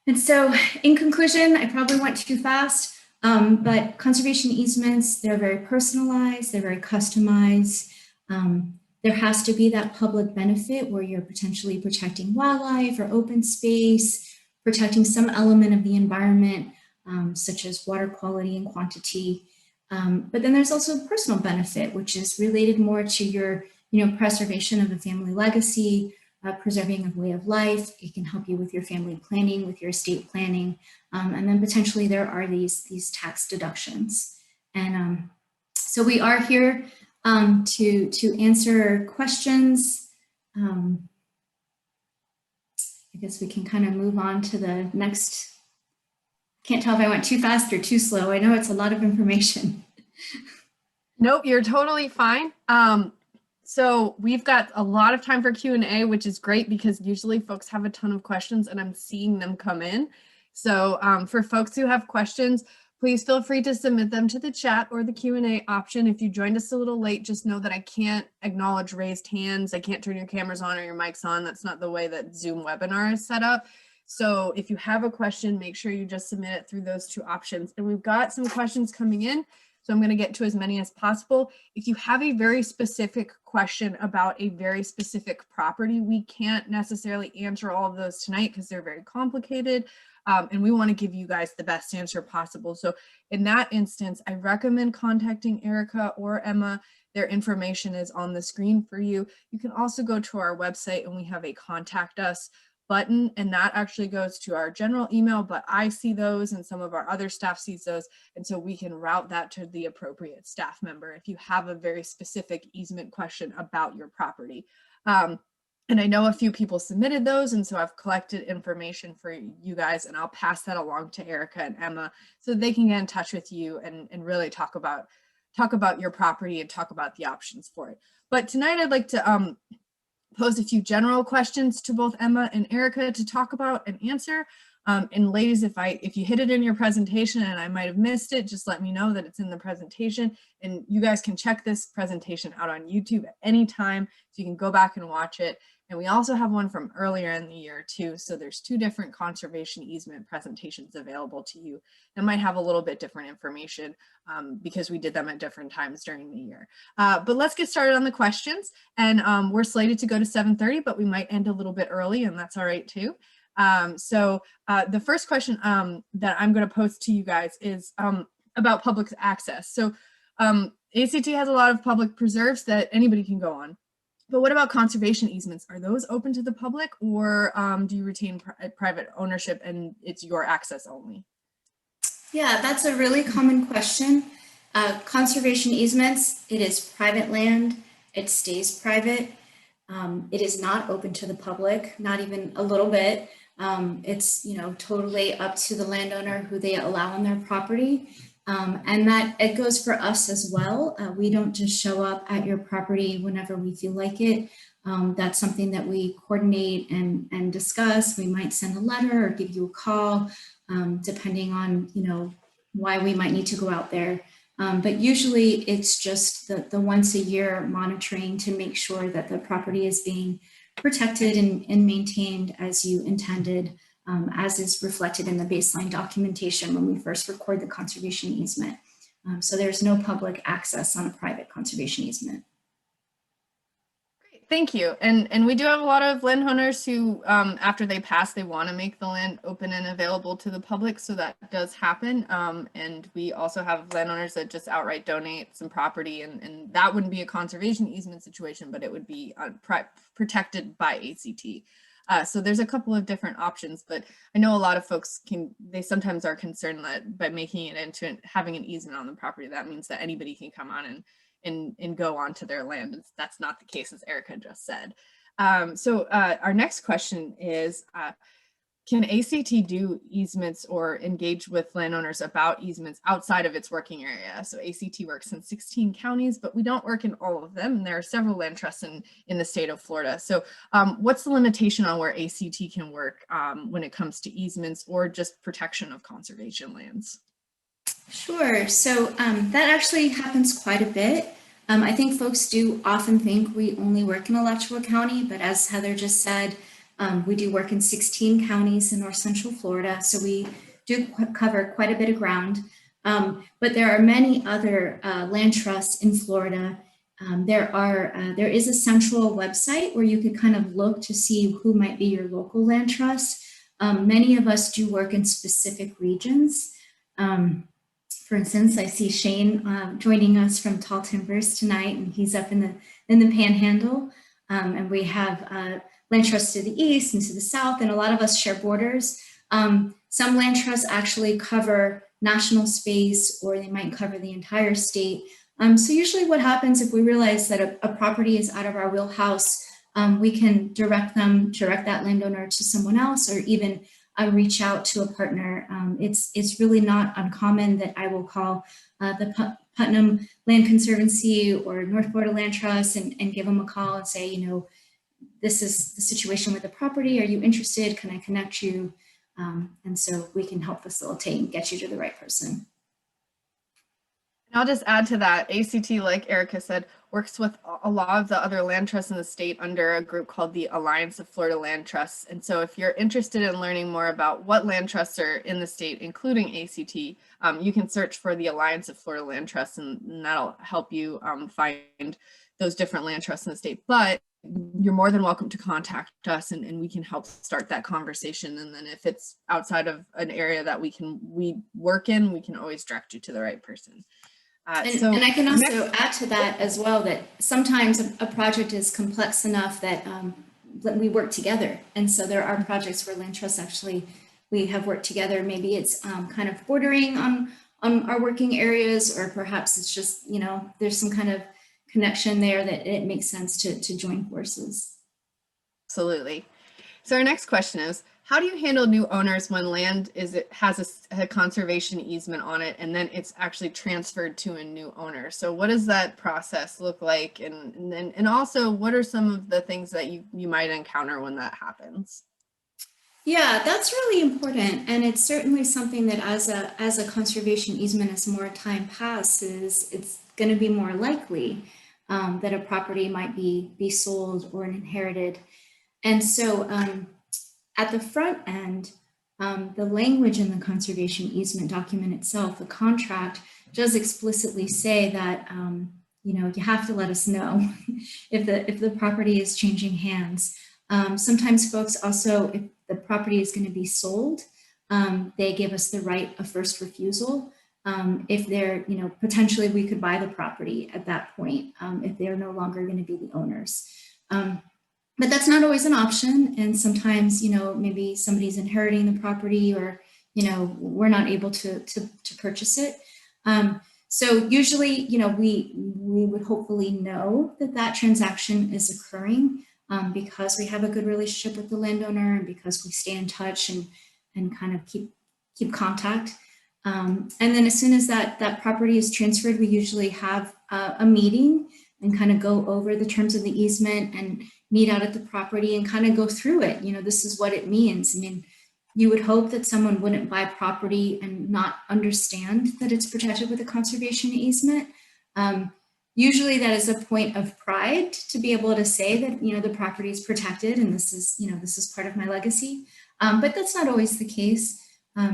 And so in conclusion, I probably went too fast, but conservation easements, they're very personalized, they're very customized. There has to be that public benefit where you're potentially protecting wildlife or open space, protecting some element of the environment, such as water quality and quantity. But then there's also personal benefit, which is related more to your, preservation of a family legacy, preserving a way of life. It can help you with your family planning, with your estate planning. And then potentially there are these tax deductions. And so we are here to answer questions. I guess we can kind of move on to the next. Can't tell if I went too fast or too slow. I know it's a lot of information. Nope, you're totally fine. So we've got a lot of time for Q&A, which is great because usually folks have a ton of questions and I'm seeing them come in. So for folks who have questions, please feel free to submit them to the chat or the Q&A option. If you joined us a little late, just know that I can't acknowledge raised hands. I can't turn your cameras on or your mics on. That's not the way that Zoom webinar is set up. So if you have a question, make sure you just submit it through those two options. And we've got some questions coming in, so I'm going to get to as many as possible. If you have a very specific question about a very specific property, we can't necessarily answer all of those tonight because they're very complicated. And we want to give you guys the best answer possible. So in that instance, I recommend contacting Erica or Emma. Their information is on the screen for you. You can also go to our website and we have a contact us button, and that actually goes to our general email, but I see those and some of our other staff sees those, and so we can route that to the appropriate staff member if you have a very specific easement question about your property. And I know a few people submitted those, and so I've collected information for you guys, and I'll pass that along to Erica and Emma so they can get in touch with you and really talk about your property and talk about the options for it. But tonight I'd like to pose a few general questions to both Emma and Erica to talk about and answer. And ladies, if you hit it in your presentation and I might have missed it, just let me know that it's in the presentation. And you guys can check this presentation out on YouTube at any time, so you can go back and watch it. And we also have one from earlier in the year too. So there's 2 different conservation easement presentations available to you that might have a little bit different information because we did them at different times during the year. But let's get started on the questions. And we're slated to go to 7:30, but we might end a little bit early, and that's all right too. So the first question that I'm going to pose to you guys is about public access. So ACT has a lot of public preserves that anybody can go on. But what about conservation easements? Are those open to the public, or do you retain private ownership and it's your access only? Yeah, that's a really common question. Conservation easements, it is private land. It stays private. It is not open to the public, not even a little bit. It's, totally up to the landowner who they allow on their property. And that it goes for us as well. We don't just show up at your property whenever we feel like it. That's something that we coordinate and discuss. We might send a letter or give you a call, depending on, why we might need to go out there. But usually it's just the once a year monitoring to make sure that the property is being protected and maintained as you intended, as is reflected in the baseline documentation when we first record the conservation easement. So there's no public access on a private conservation easement. Great, thank you. And we do have a lot of landowners who, after they pass, they want to make the land open and available to the public. So that does happen. And we also have landowners that just outright donate some property, and that wouldn't be a conservation easement situation, but it would be protected by ACT. So there's a couple of different options, but I know a lot of folks they sometimes are concerned that by making it into having an easement on the property, that means that anybody can come on and go onto their land. That's not the case, as Erica just said. So our next question is, can ACT do easements or engage with landowners about easements outside of its working area? So ACT works in 16 counties, but we don't work in all of them. And there are several land trusts in the state of Florida. So what's the limitation on where ACT can work when it comes to easements or just protection of conservation lands? Sure. So that actually happens quite a bit. I think folks do often think we only work in Alachua County, but as Heather just said, we do work in 16 counties in North Central Florida, so we do cover quite a bit of ground. But there are many other land trusts in Florida. There is a central website where you could kind of look to see who might be your local land trust. Many of us do work in specific regions. For instance, I see Shane joining us from Tall Timbers tonight, and he's up in the Panhandle, and we have land trusts to the east and to the south, and a lot of us share borders. Some land trusts actually cover national space, or they might cover the entire state. So usually what happens if we realize that a property is out of our wheelhouse, we can direct that landowner to someone else, or even reach out to a partner. It's really not uncommon that I will call the Putnam Land Conservancy or North Florida Land Trust and give them a call and say, this is the situation with the property. Are you interested? Can I connect you? And so we can help facilitate and get you to the right person. And I'll just add to that, ACT, like Erica said, works with a lot of the other land trusts in the state under a group called the Alliance of Florida Land Trusts. And so if you're interested in learning more about what land trusts are in the state, including ACT, you can search for the Alliance of Florida Land Trusts, and that'll help you find those different land trusts in the state. But you're more than welcome to contact us, and we can help start that conversation. And then if it's outside of an area that we work in, we can always direct you to the right person. And I can also add to that as well, that sometimes a project is complex enough that we work together. And so there are projects where land trusts actually, we have worked together. Maybe it's kind of bordering on our working areas, or perhaps it's just, there's some kind of connection there that it makes sense to join forces. Absolutely. So our next question is, how do you handle new owners when land has a conservation easement on it, and then it's actually transferred to a new owner? So what does that process look like? And also, what are some of the things that you might encounter when that happens? Yeah, that's really important. And it's certainly something that as a conservation easement, as more time passes, it's going to be more likely that a property might be sold or inherited. And so at the front end, the language in the conservation easement document itself, the contract, does explicitly say that you know, you have to let us know if the property is changing hands. Sometimes folks also, if the property is going to be sold, they give us the right of first refusal. If they're, you know, potentially we could buy the property at that point if they're no longer going to be the owners. But that's not always an option. And sometimes, you know, maybe somebody's inheriting the property or, you know, we're not able to purchase it. So usually, you know, we would hopefully know that that transaction is occurring because we have a good relationship with the landowner and because we stay in touch and kind of keep contact. And then as soon as that property is transferred, we usually have a meeting and kind of go over the terms of the easement and meet out at the property and kind of go through it. You know, this is what it means. I mean, you would hope that someone wouldn't buy property and not understand that it's protected with a conservation easement. Usually that is a point of pride to be able to say that, you know, the property is protected and this is, you know, this is part of my legacy. But that's not always the case.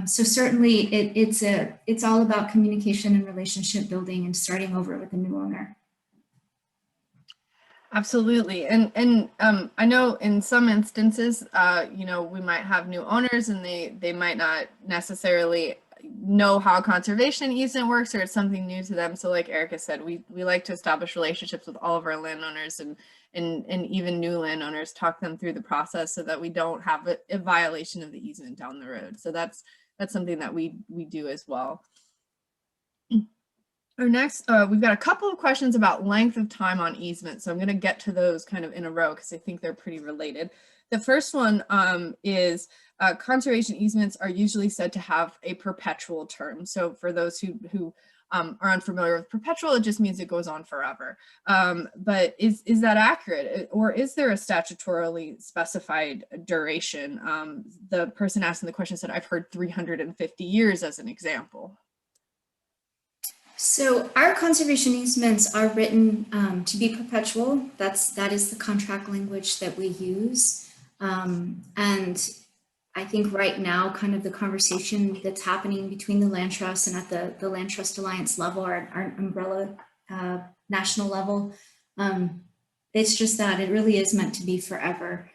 So certainly it's all about communication and relationship building and starting over with a new owner. Absolutely. And I know in some instances, you know, we might have new owners and they might not necessarily know how conservation easement works, or it's something new to them. So like Erica said, we like to establish relationships with all of our landowners and even new landowners, talk them through the process so that we don't have a violation of the easement down the road. So that's something that we do as well. Our next, we've got a couple of questions about length of time on easement. So I'm going to get to those kind of in a row because I think they're pretty related. The first one is conservation easements are usually said to have a perpetual term. So for those who are unfamiliar with perpetual, it just means it goes on forever. But is that accurate, or is there a statutorily specified duration? The person asking the question said, I've heard 350 years as an example. So our conservation easements are written to be perpetual. That is the contract language that we use. And I think right now, kind of the conversation that's happening between the Land Trust and at the Land Trust Alliance level, our umbrella national level, it's just that it really is meant to be forever.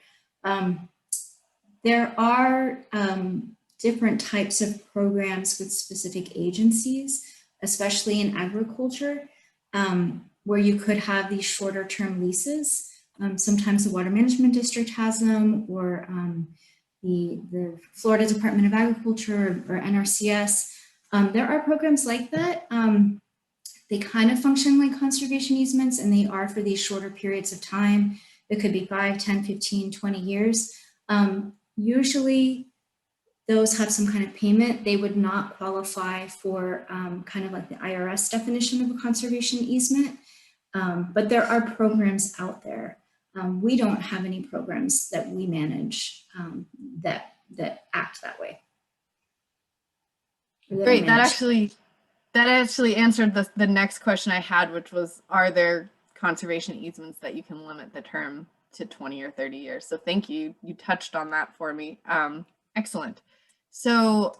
There are different types of programs with specific agencies, especially in agriculture, where you could have these shorter term leases. Sometimes the Water Management District has them, or the Florida Department of Agriculture or NRCS. There are programs like that. They kind of function like conservation easements, and they are for these shorter periods of time. It could be 5, 10, 15, 20 years. Usually, those have some kind of payment. They would not qualify for kind of like the IRS definition of a conservation easement, but there are programs out there. We don't have any programs that we manage that act that way. Great, that actually answered the next question I had, which was, are there conservation easements that you can limit the term to 20 or 30 years? So thank you. You touched on that for me. Excellent. So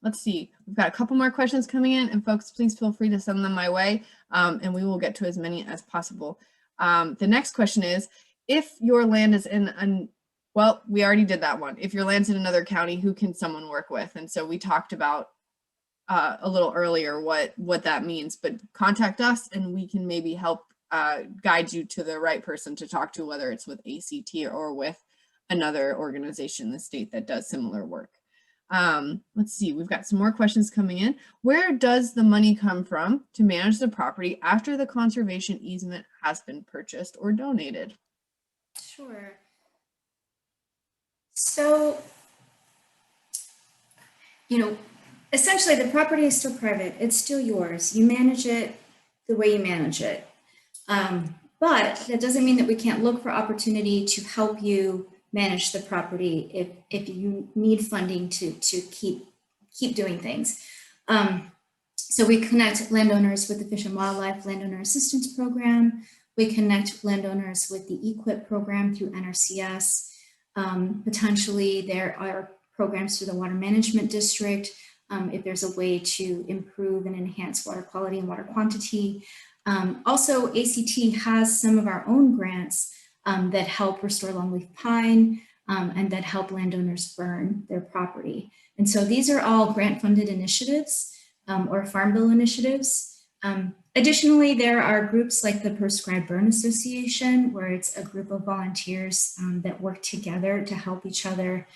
let's see, we've got a couple more questions coming in, and folks, please feel free to send them my way, and we will get to as many as possible. The next question is, if your land is in well, we already did that one. If your land's in another county, who can someone work with? And so we talked about a little earlier what that means, but contact us and we can maybe help guide you to the right person to talk to, whether it's with ACT or with another organization in the state that does similar work. Let's see, we've got some more questions coming in. Where does the money come from to manage the property after the conservation easement has been purchased or donated? Sure. So, you know, essentially the property is still private. It's still yours. You manage it the way you manage it. But that doesn't mean that we can't look for opportunity to help you manage the property if you need funding to keep doing things. So we connect landowners with the Fish and Wildlife Landowner Assistance Program. We connect landowners with the EQIP program through NRCS. Potentially there are programs through the Water Management District if there's a way to improve and enhance water quality and water quantity. Also, ACT has some of our own grants that help restore longleaf pine and that help landowners burn their property. And so these are all grant-funded initiatives or Farm Bill initiatives. Additionally, there are groups like the Prescribed Burn Association, where it's a group of volunteers that work together to help each other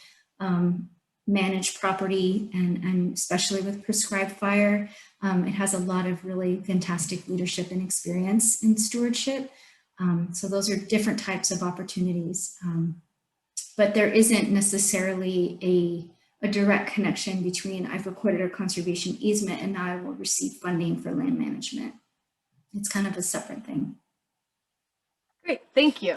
manage property, and especially with prescribed fire. It has a lot of really fantastic leadership and experience in stewardship. So those are different types of opportunities. But there isn't necessarily a direct connection between I've recorded a conservation easement and now I will receive funding for land management. It's kind of a separate thing. Great, thank you.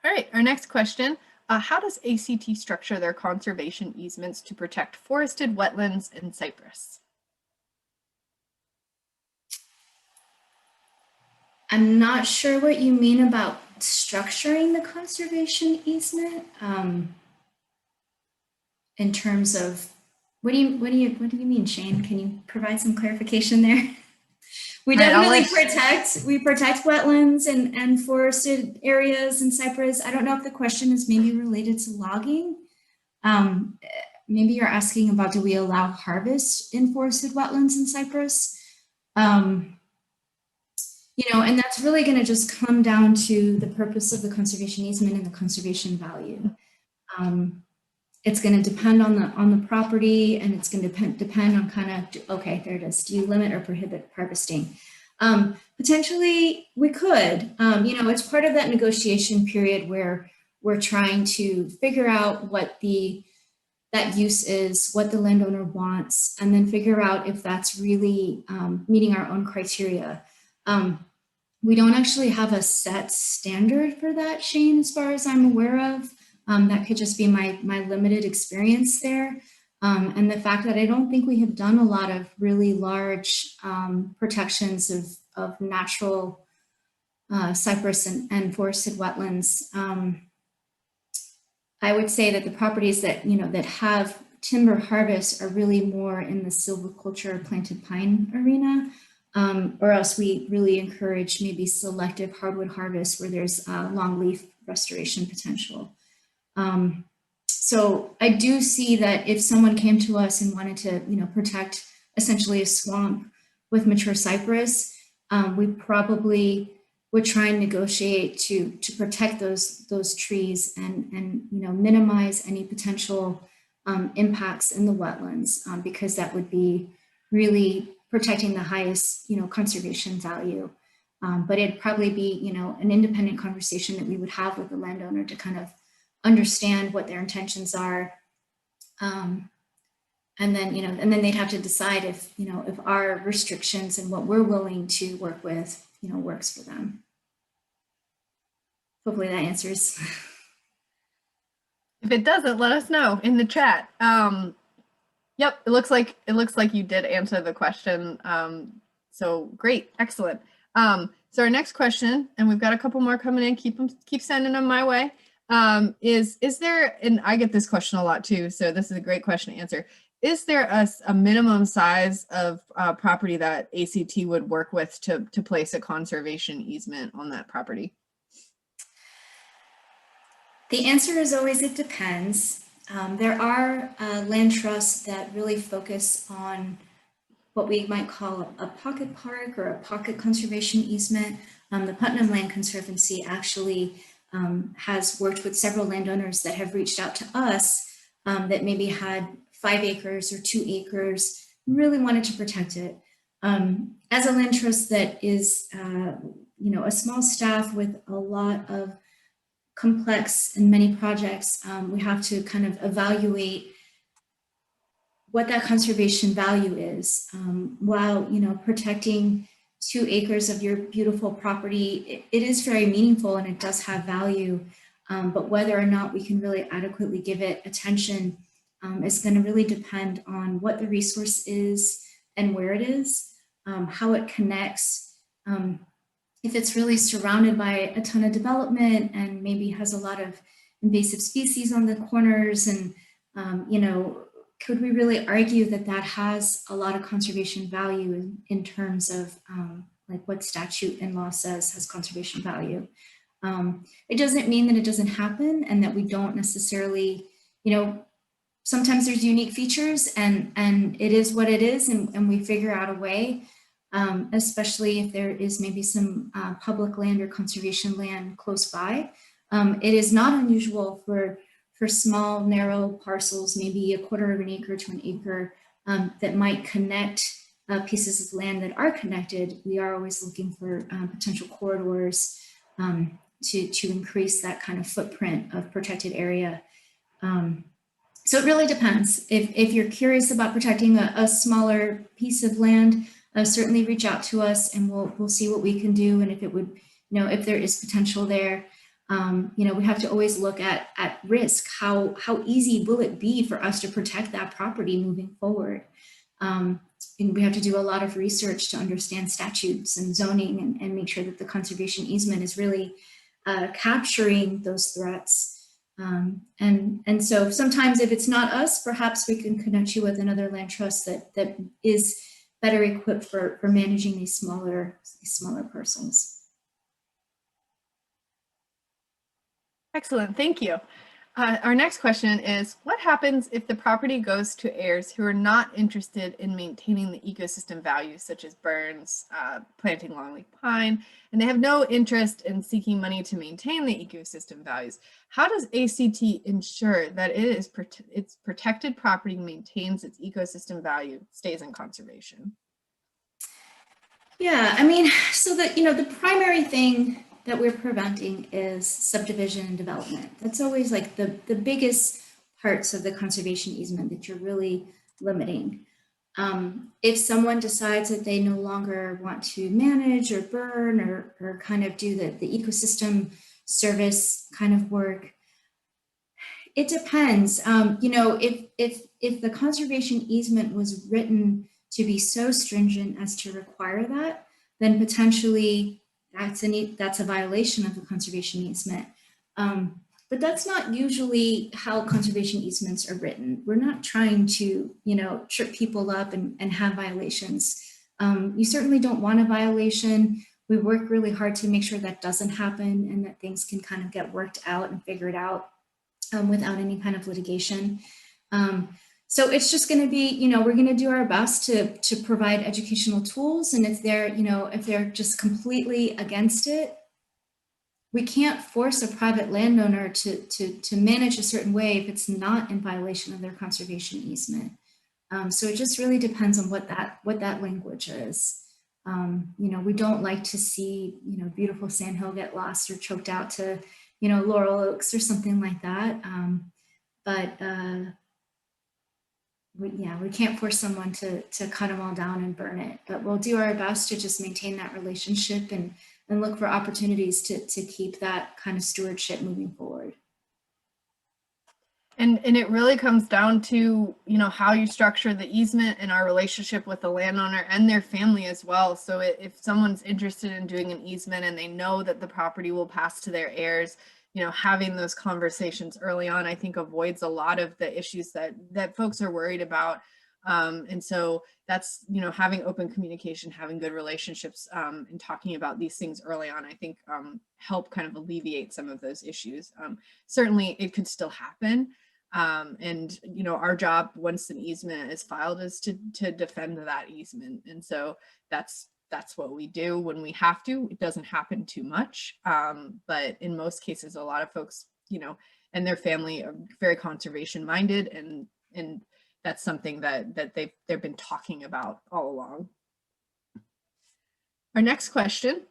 All right, our next question. How does ACT structure their conservation easements to protect forested wetlands and cypress? I'm not sure what you mean about structuring the conservation easement in terms of what do you mean, Shane? Can you provide some clarification there? We definitely protect wetlands and forested areas and cypress. I don't know if the question is maybe related to logging. Maybe you're asking about, do we allow harvest in forested wetlands and cypress? You know, and that's really going to just come down to the purpose of the conservation easement and the conservation value. It's going to depend on the property, and it's going to depend on kind of, okay, there it is. Do you limit or prohibit harvesting? Potentially we could, you know, it's part of that negotiation period where we're trying to figure out what that use is, what the landowner wants, and then figure out if that's really meeting our own criteria. We don't actually have a set standard for that, Shane, as far as I'm aware of. That could just be my limited experience there. And the fact that I don't think we have done a lot of really large protections of natural cypress and forested wetlands. I would say that the properties that, you know, that have timber harvest are really more in the silviculture planted pine arena. Or else we really encourage maybe selective hardwood harvest where there's longleaf restoration potential. So I do see that if someone came to us and wanted to, you know, protect essentially a swamp with mature cypress, we probably would try and negotiate to protect those trees and you know, minimize any potential impacts in the wetlands, because that would be really protecting the highest, you know, conservation value. But it'd probably be, you know, an independent conversation that we would have with the landowner to kind of understand what their intentions are. And then, you know, and then they'd have to decide if, you know, if our restrictions and what we're willing to work with, you know, works for them. Hopefully that answers. If it doesn't, let us know in the chat. Yep, it looks like you did answer the question. So great, excellent. So our next question, and we've got a couple more coming in. Keep sending them my way. Is there, and I get this question a lot too, so this is a great question to answer. Is there a minimum size of property that ACT would work with to place a conservation easement on that property? The answer is always it depends. There are land trusts that really focus on what we might call a pocket park or a pocket conservation easement. The Putnam Land Conservancy actually has worked with several landowners that have reached out to us that maybe had 5 acres or 2 acres, really wanted to protect it. As a land trust that is, you know, a small staff with a lot of complex and many projects, we have to kind of evaluate what that conservation value is. While, you know, protecting 2 acres of your beautiful property, it is very meaningful and it does have value. But whether or not we can really adequately give it attention is going to really depend on what the resource is and where it is, how it connects. If it's really surrounded by a ton of development and maybe has a lot of invasive species on the corners, and could we really argue that that has a lot of conservation value in terms of like what statute and law says has conservation value? It doesn't mean that it doesn't happen and that we don't necessarily, sometimes there's unique features and it is what it is, and we figure out a way, especially if there is maybe some public land or conservation land close by. It is not unusual for small, narrow parcels, maybe a quarter of an acre to an acre, that might connect pieces of land that are connected. We are always looking for potential corridors to increase that kind of footprint of protected area. So it really depends. If you're curious about protecting a smaller piece of land, certainly reach out to us and we'll see what we can do. And if it would, if there is potential there, we have to always look at risk. How easy will it be for us to protect that property moving forward? And we have to do a lot of research to understand statutes and zoning and make sure that the conservation easement is really capturing those threats. And so sometimes if it's not us, perhaps we can connect you with another land trust that is better equipped for managing these smaller parcels. Excellent, thank you. Our next question is, what happens if the property goes to heirs who are not interested in maintaining the ecosystem values such as burns, planting longleaf pine, and they have no interest in seeking money to maintain the ecosystem values? How does ACT ensure that its protected property maintains its ecosystem value, stays in conservation? Yeah, I mean, so that, the primary thing that we're preventing is subdivision and development. That's always like the biggest parts of the conservation easement that you're really limiting. If someone decides that they no longer want to manage or burn or kind of do the ecosystem service kind of work, it depends. If the conservation easement was written to be so stringent as to require that, then potentially that's a violation of the conservation easement. But that's not usually how conservation easements are written. We're not trying to, trip people up and have violations. You certainly don't want a violation. We work really hard to make sure that doesn't happen and that things can kind of get worked out and figured out without any kind of litigation. So it's just going to be, we're going to do our best to provide educational tools. And if they're just completely against it, we can't force a private landowner to manage a certain way if it's not in violation of their conservation easement. So it just really depends on what that language is. We don't like to see, beautiful sandhill get lost or choked out to, laurel oaks or something like that. We can't force someone to cut them all down and burn it, but we'll do our best to just maintain that relationship and look for opportunities to keep that kind of stewardship moving forward. And it really comes down to, how you structure the easement and our relationship with the landowner and their family as well. So if someone's interested in doing an easement and they know that the property will pass to their heirs, having those conversations early on, I think avoids a lot of the issues that folks are worried about. And so that's, having open communication, having good relationships, and talking about these things early on, I think help kind of alleviate some of those issues. Certainly it could still happen. And, our job once an easement is filed is to defend that easement. And so that's what we do when we have to. It doesn't happen too much. But in most cases, a lot of folks, and their family are very conservation minded, and that's something that they've been talking about all along. Our next question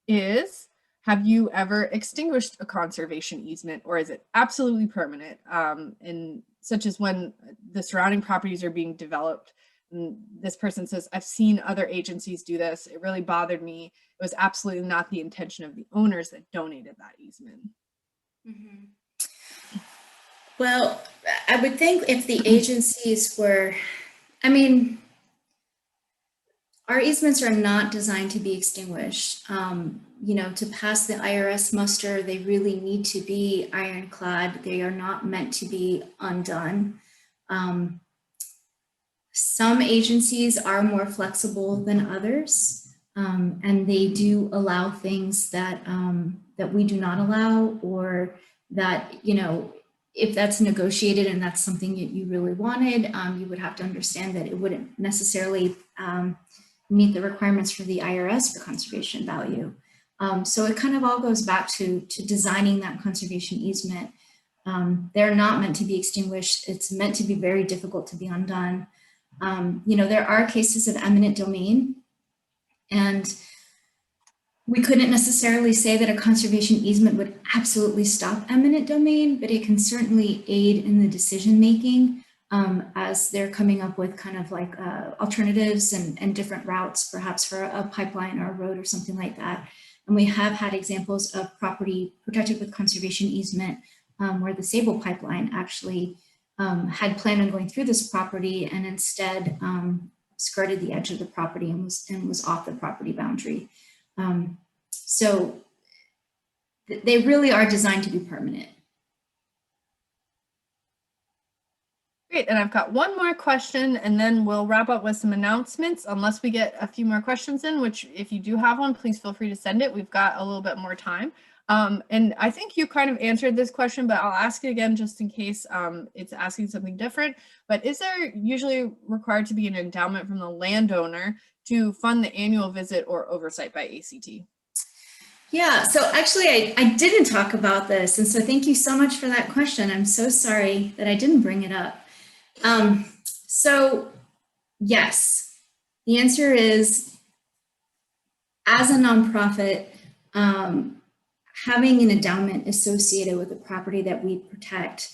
is, have you ever extinguished a conservation easement, or is it absolutely permanent? And such as when the surrounding properties are being developed. And this person says, I've seen other agencies do this. It really bothered me. It was absolutely not the intention of the owners that donated that easement. Mhm. Well, I would think if the agencies were, I mean, our easements are not designed to be extinguished. You know, to pass the IRS muster, they really need to be ironclad. They are not meant to be undone. Some agencies are more flexible than others, and they do allow things that that we do not allow, or that, you know, if that's negotiated and that's something that you really wanted, you would have to understand that it wouldn't necessarily meet the requirements for the IRS for conservation value. So it kind of all goes back to designing that conservation easement. They're not meant to be extinguished. It's meant to be very difficult to be undone. You know, there are cases of eminent domain, and we couldn't necessarily say that a conservation easement would absolutely stop eminent domain, but it can certainly aid in the decision making as they're coming up with kind of like alternatives and different routes, perhaps for a pipeline or a road or something like that. And we have had examples of property protected with conservation easement where the Sable pipeline actually had planned on going through this property and instead skirted the edge of the property and was off the property boundary. So they really are designed to be permanent. Great, and I've got one more question and then we'll wrap up with some announcements unless we get a few more questions in, which if you do have one, please feel free to send it. We've got a little bit more time. And I think you kind of answered this question, but I'll ask it again just in case it's asking something different. But is there usually required to be an endowment from the landowner to fund the annual visit or oversight by ACT? Yeah, so actually I didn't talk about this. And so thank you so much for that question. I'm so sorry that I didn't bring it up. So yes, the answer is, as a nonprofit, having an endowment associated with the property that we protect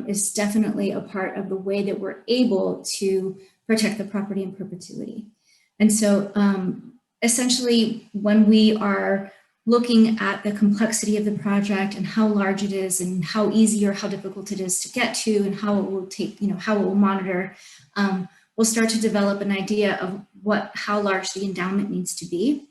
is definitely a part of the way that we're able to protect the property in perpetuity. And so essentially, when we are looking at the complexity of the project and how large it is and how easy or how difficult it is to get to and how it will take, you know, how it will monitor, we'll start to develop an idea of how large the endowment needs to be.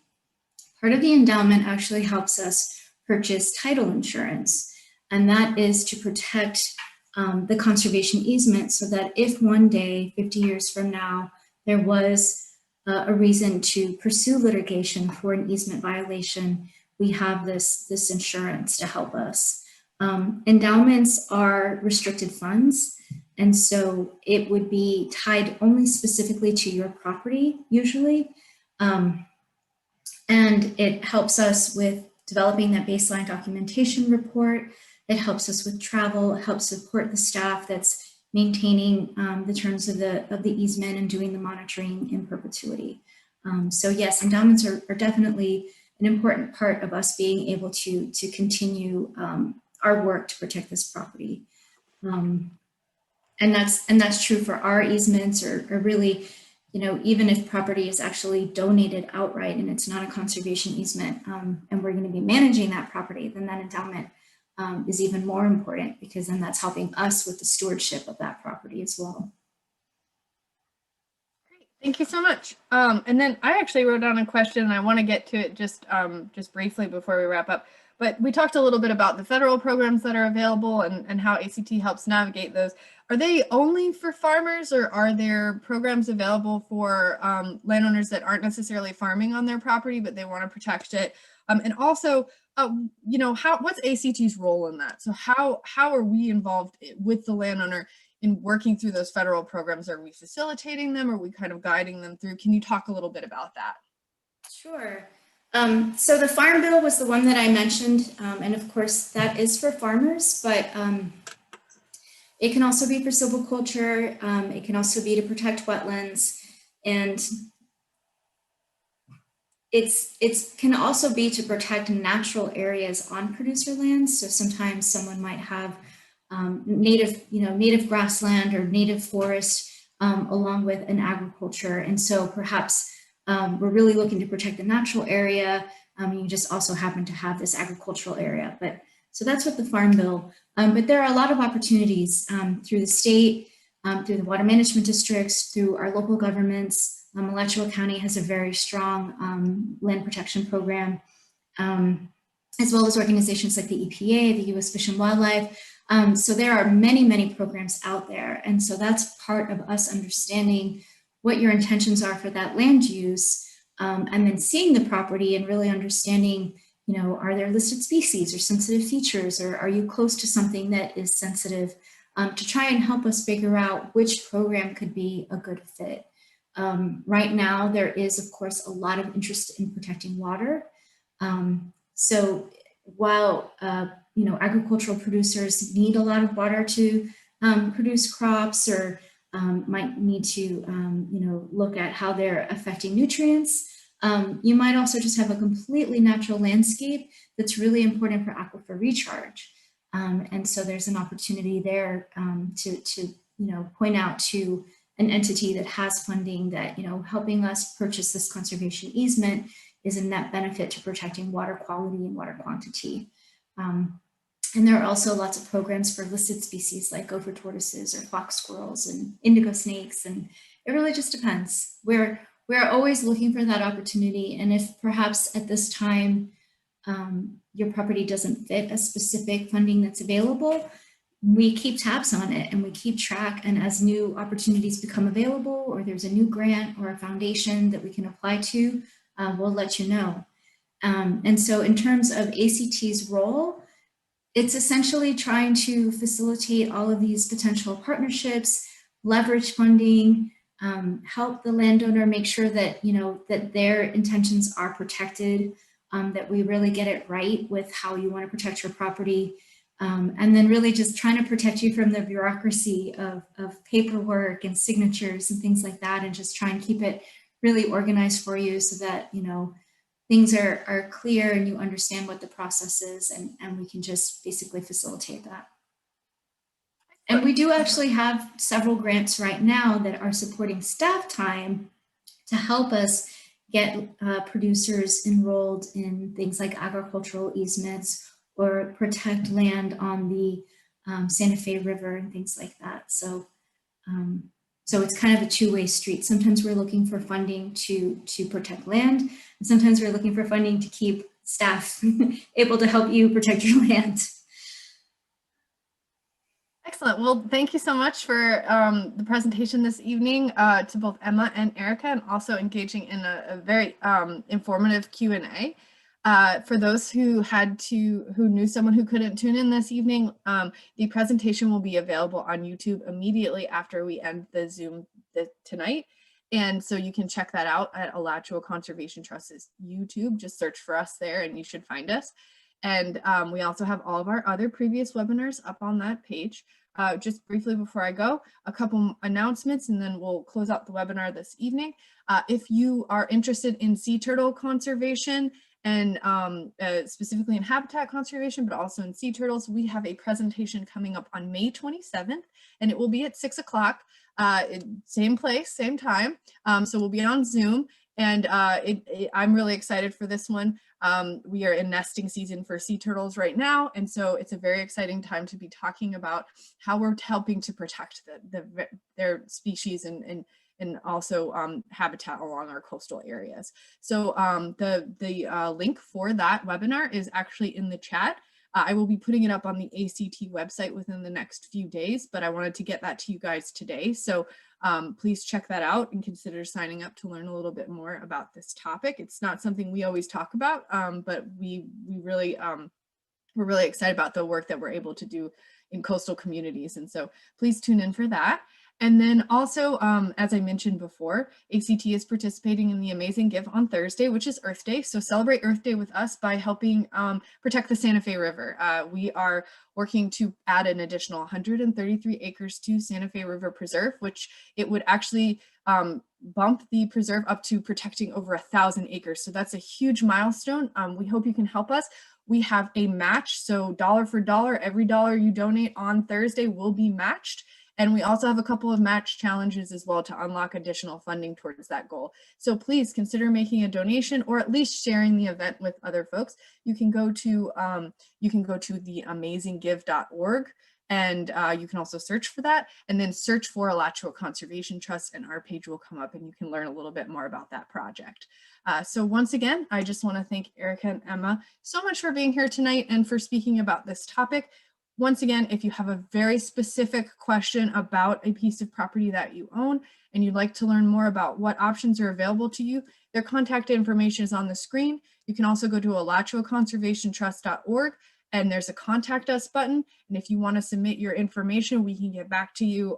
Part of the endowment actually helps us purchase title insurance, and that is to protect the conservation easement so that if one day, 50 years from now, there was a reason to pursue litigation for an easement violation, we have this insurance to help us. Endowments are restricted funds, and so it would be tied only specifically to your property usually. And it helps us with developing that baseline documentation report. It helps us with travel. It helps support the staff that's maintaining the terms of the easement and doing the monitoring in perpetuity. So yes, endowments are definitely an important part of us being able to continue our work to protect this property. And that's true for our easements, or really, you know, even if property is actually donated outright and it's not a conservation easement, and we're going to be managing that property, then that endowment is even more important, because then that's helping us with the stewardship of that property as well. Great, thank you so much. And then I actually wrote down a question and I want to get to it just briefly before we wrap up. But we talked a little bit about the federal programs that are available and how ACT helps navigate those. Are they only for farmers, or are there programs available for landowners that aren't necessarily farming on their property, but they want to protect it? And also, you know, what's ACT's role in that? So how are we involved with the landowner in working through those federal programs? Are we facilitating them? Are we kind of guiding them through? Can you talk a little bit about that? Sure. So the Farm Bill was the one that I mentioned, and of course that is for farmers, but it can also be for silviculture. It can also be to protect wetlands, and it can also be to protect natural areas on producer lands. So sometimes someone might have native grassland or native forest along with an agriculture, and so perhaps we're really looking to protect the natural area. You just also happen to have this agricultural area, but So that's with the Farm Bill. But there are a lot of opportunities through the state, through the water management districts, through our local governments. Alachua County has a very strong land protection program, as well as organizations like the EPA, the U.S. Fish and Wildlife. So there are many, many programs out there. And so that's part of us understanding what your intentions are for that land use, and then seeing the property and really understanding, are there listed species or sensitive features, or are you close to something that is sensitive, to try and help us figure out which program could be a good fit. Right now, there is, of course, a lot of interest in protecting water. So while, agricultural producers need a lot of water to produce crops, or might need to, look at how they're affecting nutrients, you might also just have a completely natural landscape that's really important for aquifer recharge. And so there's an opportunity there to point out to an entity that has funding that, helping us purchase this conservation easement is a net benefit to protecting water quality and water quantity. And there are also lots of programs for listed species like gopher tortoises or fox squirrels and indigo snakes. And it really just depends. We're always looking for that opportunity. And if perhaps at this time, your property doesn't fit a specific funding that's available, we keep tabs on it and we keep track. And as new opportunities become available, or there's a new grant or a foundation that we can apply to, we'll let you know. And so in terms of ACT's role, it's essentially trying to facilitate all of these potential partnerships, leverage funding, help the landowner make sure that, that their intentions are protected, that we really get it right with how you want to protect your property. And then really just trying to protect you from the bureaucracy of paperwork and signatures and things like that, and just try and keep it really organized for you so that, things are clear and you understand what the process is, and we can just basically facilitate that. And we do actually have several grants right now that are supporting staff time to help us get producers enrolled in things like agricultural easements or protect land on the Santa Fe River and things like that. So, so it's kind of a two-way street. Sometimes we're looking for funding to protect land, and sometimes we're looking for funding to keep staff able to help you protect your land. Excellent. Well, thank you so much for the presentation this evening to both Emma and Erica, and also engaging in a very informative Q&A. For those who knew someone who couldn't tune in this evening, the presentation will be available on YouTube immediately after we end the Zoom tonight. And so you can check that out at Alachua Conservation Trust's YouTube. Just search for us there and you should find us. And we also have all of our other previous webinars up on that page. Just briefly before I go, a couple announcements and then we'll close out the webinar this evening. If you are interested in sea turtle conservation and specifically in habitat conservation, but also in sea turtles, we have a presentation coming up on May 27th, and it will be at 6 o'clock, same place, same time. So we'll be on Zoom. And I'm really excited for this one. We are in nesting season for sea turtles right now. And so it's a very exciting time to be talking about how we're helping to protect their species and also habitat along our coastal areas. So the link for that webinar is actually in the chat. I will be putting it up on the ACT website within the next few days, but I wanted to get that to you guys today. So please check that out and consider signing up to learn a little bit more about this topic. It's not something we always talk about, but we're really excited about the work that we're able to do in coastal communities. And so please tune in for that. And then also, as I mentioned before, ACT is participating in the Amazing Give on Thursday, which is Earth Day. So celebrate Earth Day with us by helping protect the Santa Fe River. We are working to add an additional 133 acres to Santa Fe River Preserve, which it would actually bump the preserve up to protecting over 1,000 acres. So that's a huge milestone. We hope you can help us. We have a match, so dollar for dollar, every dollar you donate on Thursday will be matched. And we also have a couple of match challenges as well to unlock additional funding towards that goal. So please consider making a donation or at least sharing the event with other folks. You can go to theamazinggive.org, and you can also search for that, and then search for Alachua Conservation Trust, and our page will come up and you can learn a little bit more about that project. So once again, I just want to thank Erica and Emma so much for being here tonight and for speaking about this topic. Once again, if you have a very specific question about a piece of property that you own and you'd like to learn more about what options are available to you, their contact information is on the screen. You can also go to alachuaconservationtrust.org, and there's a contact us button. And if you want to submit your information, we can get back to you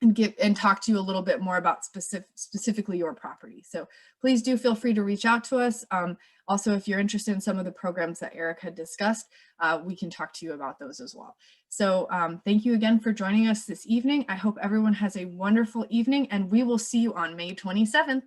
and talk to you a little bit more about specifically your property. So please do feel free to reach out to us. Also, if you're interested in some of the programs that Eric had discussed, we can talk to you about those as well. So thank you again for joining us this evening. I hope everyone has a wonderful evening, and we will see you on May 27th.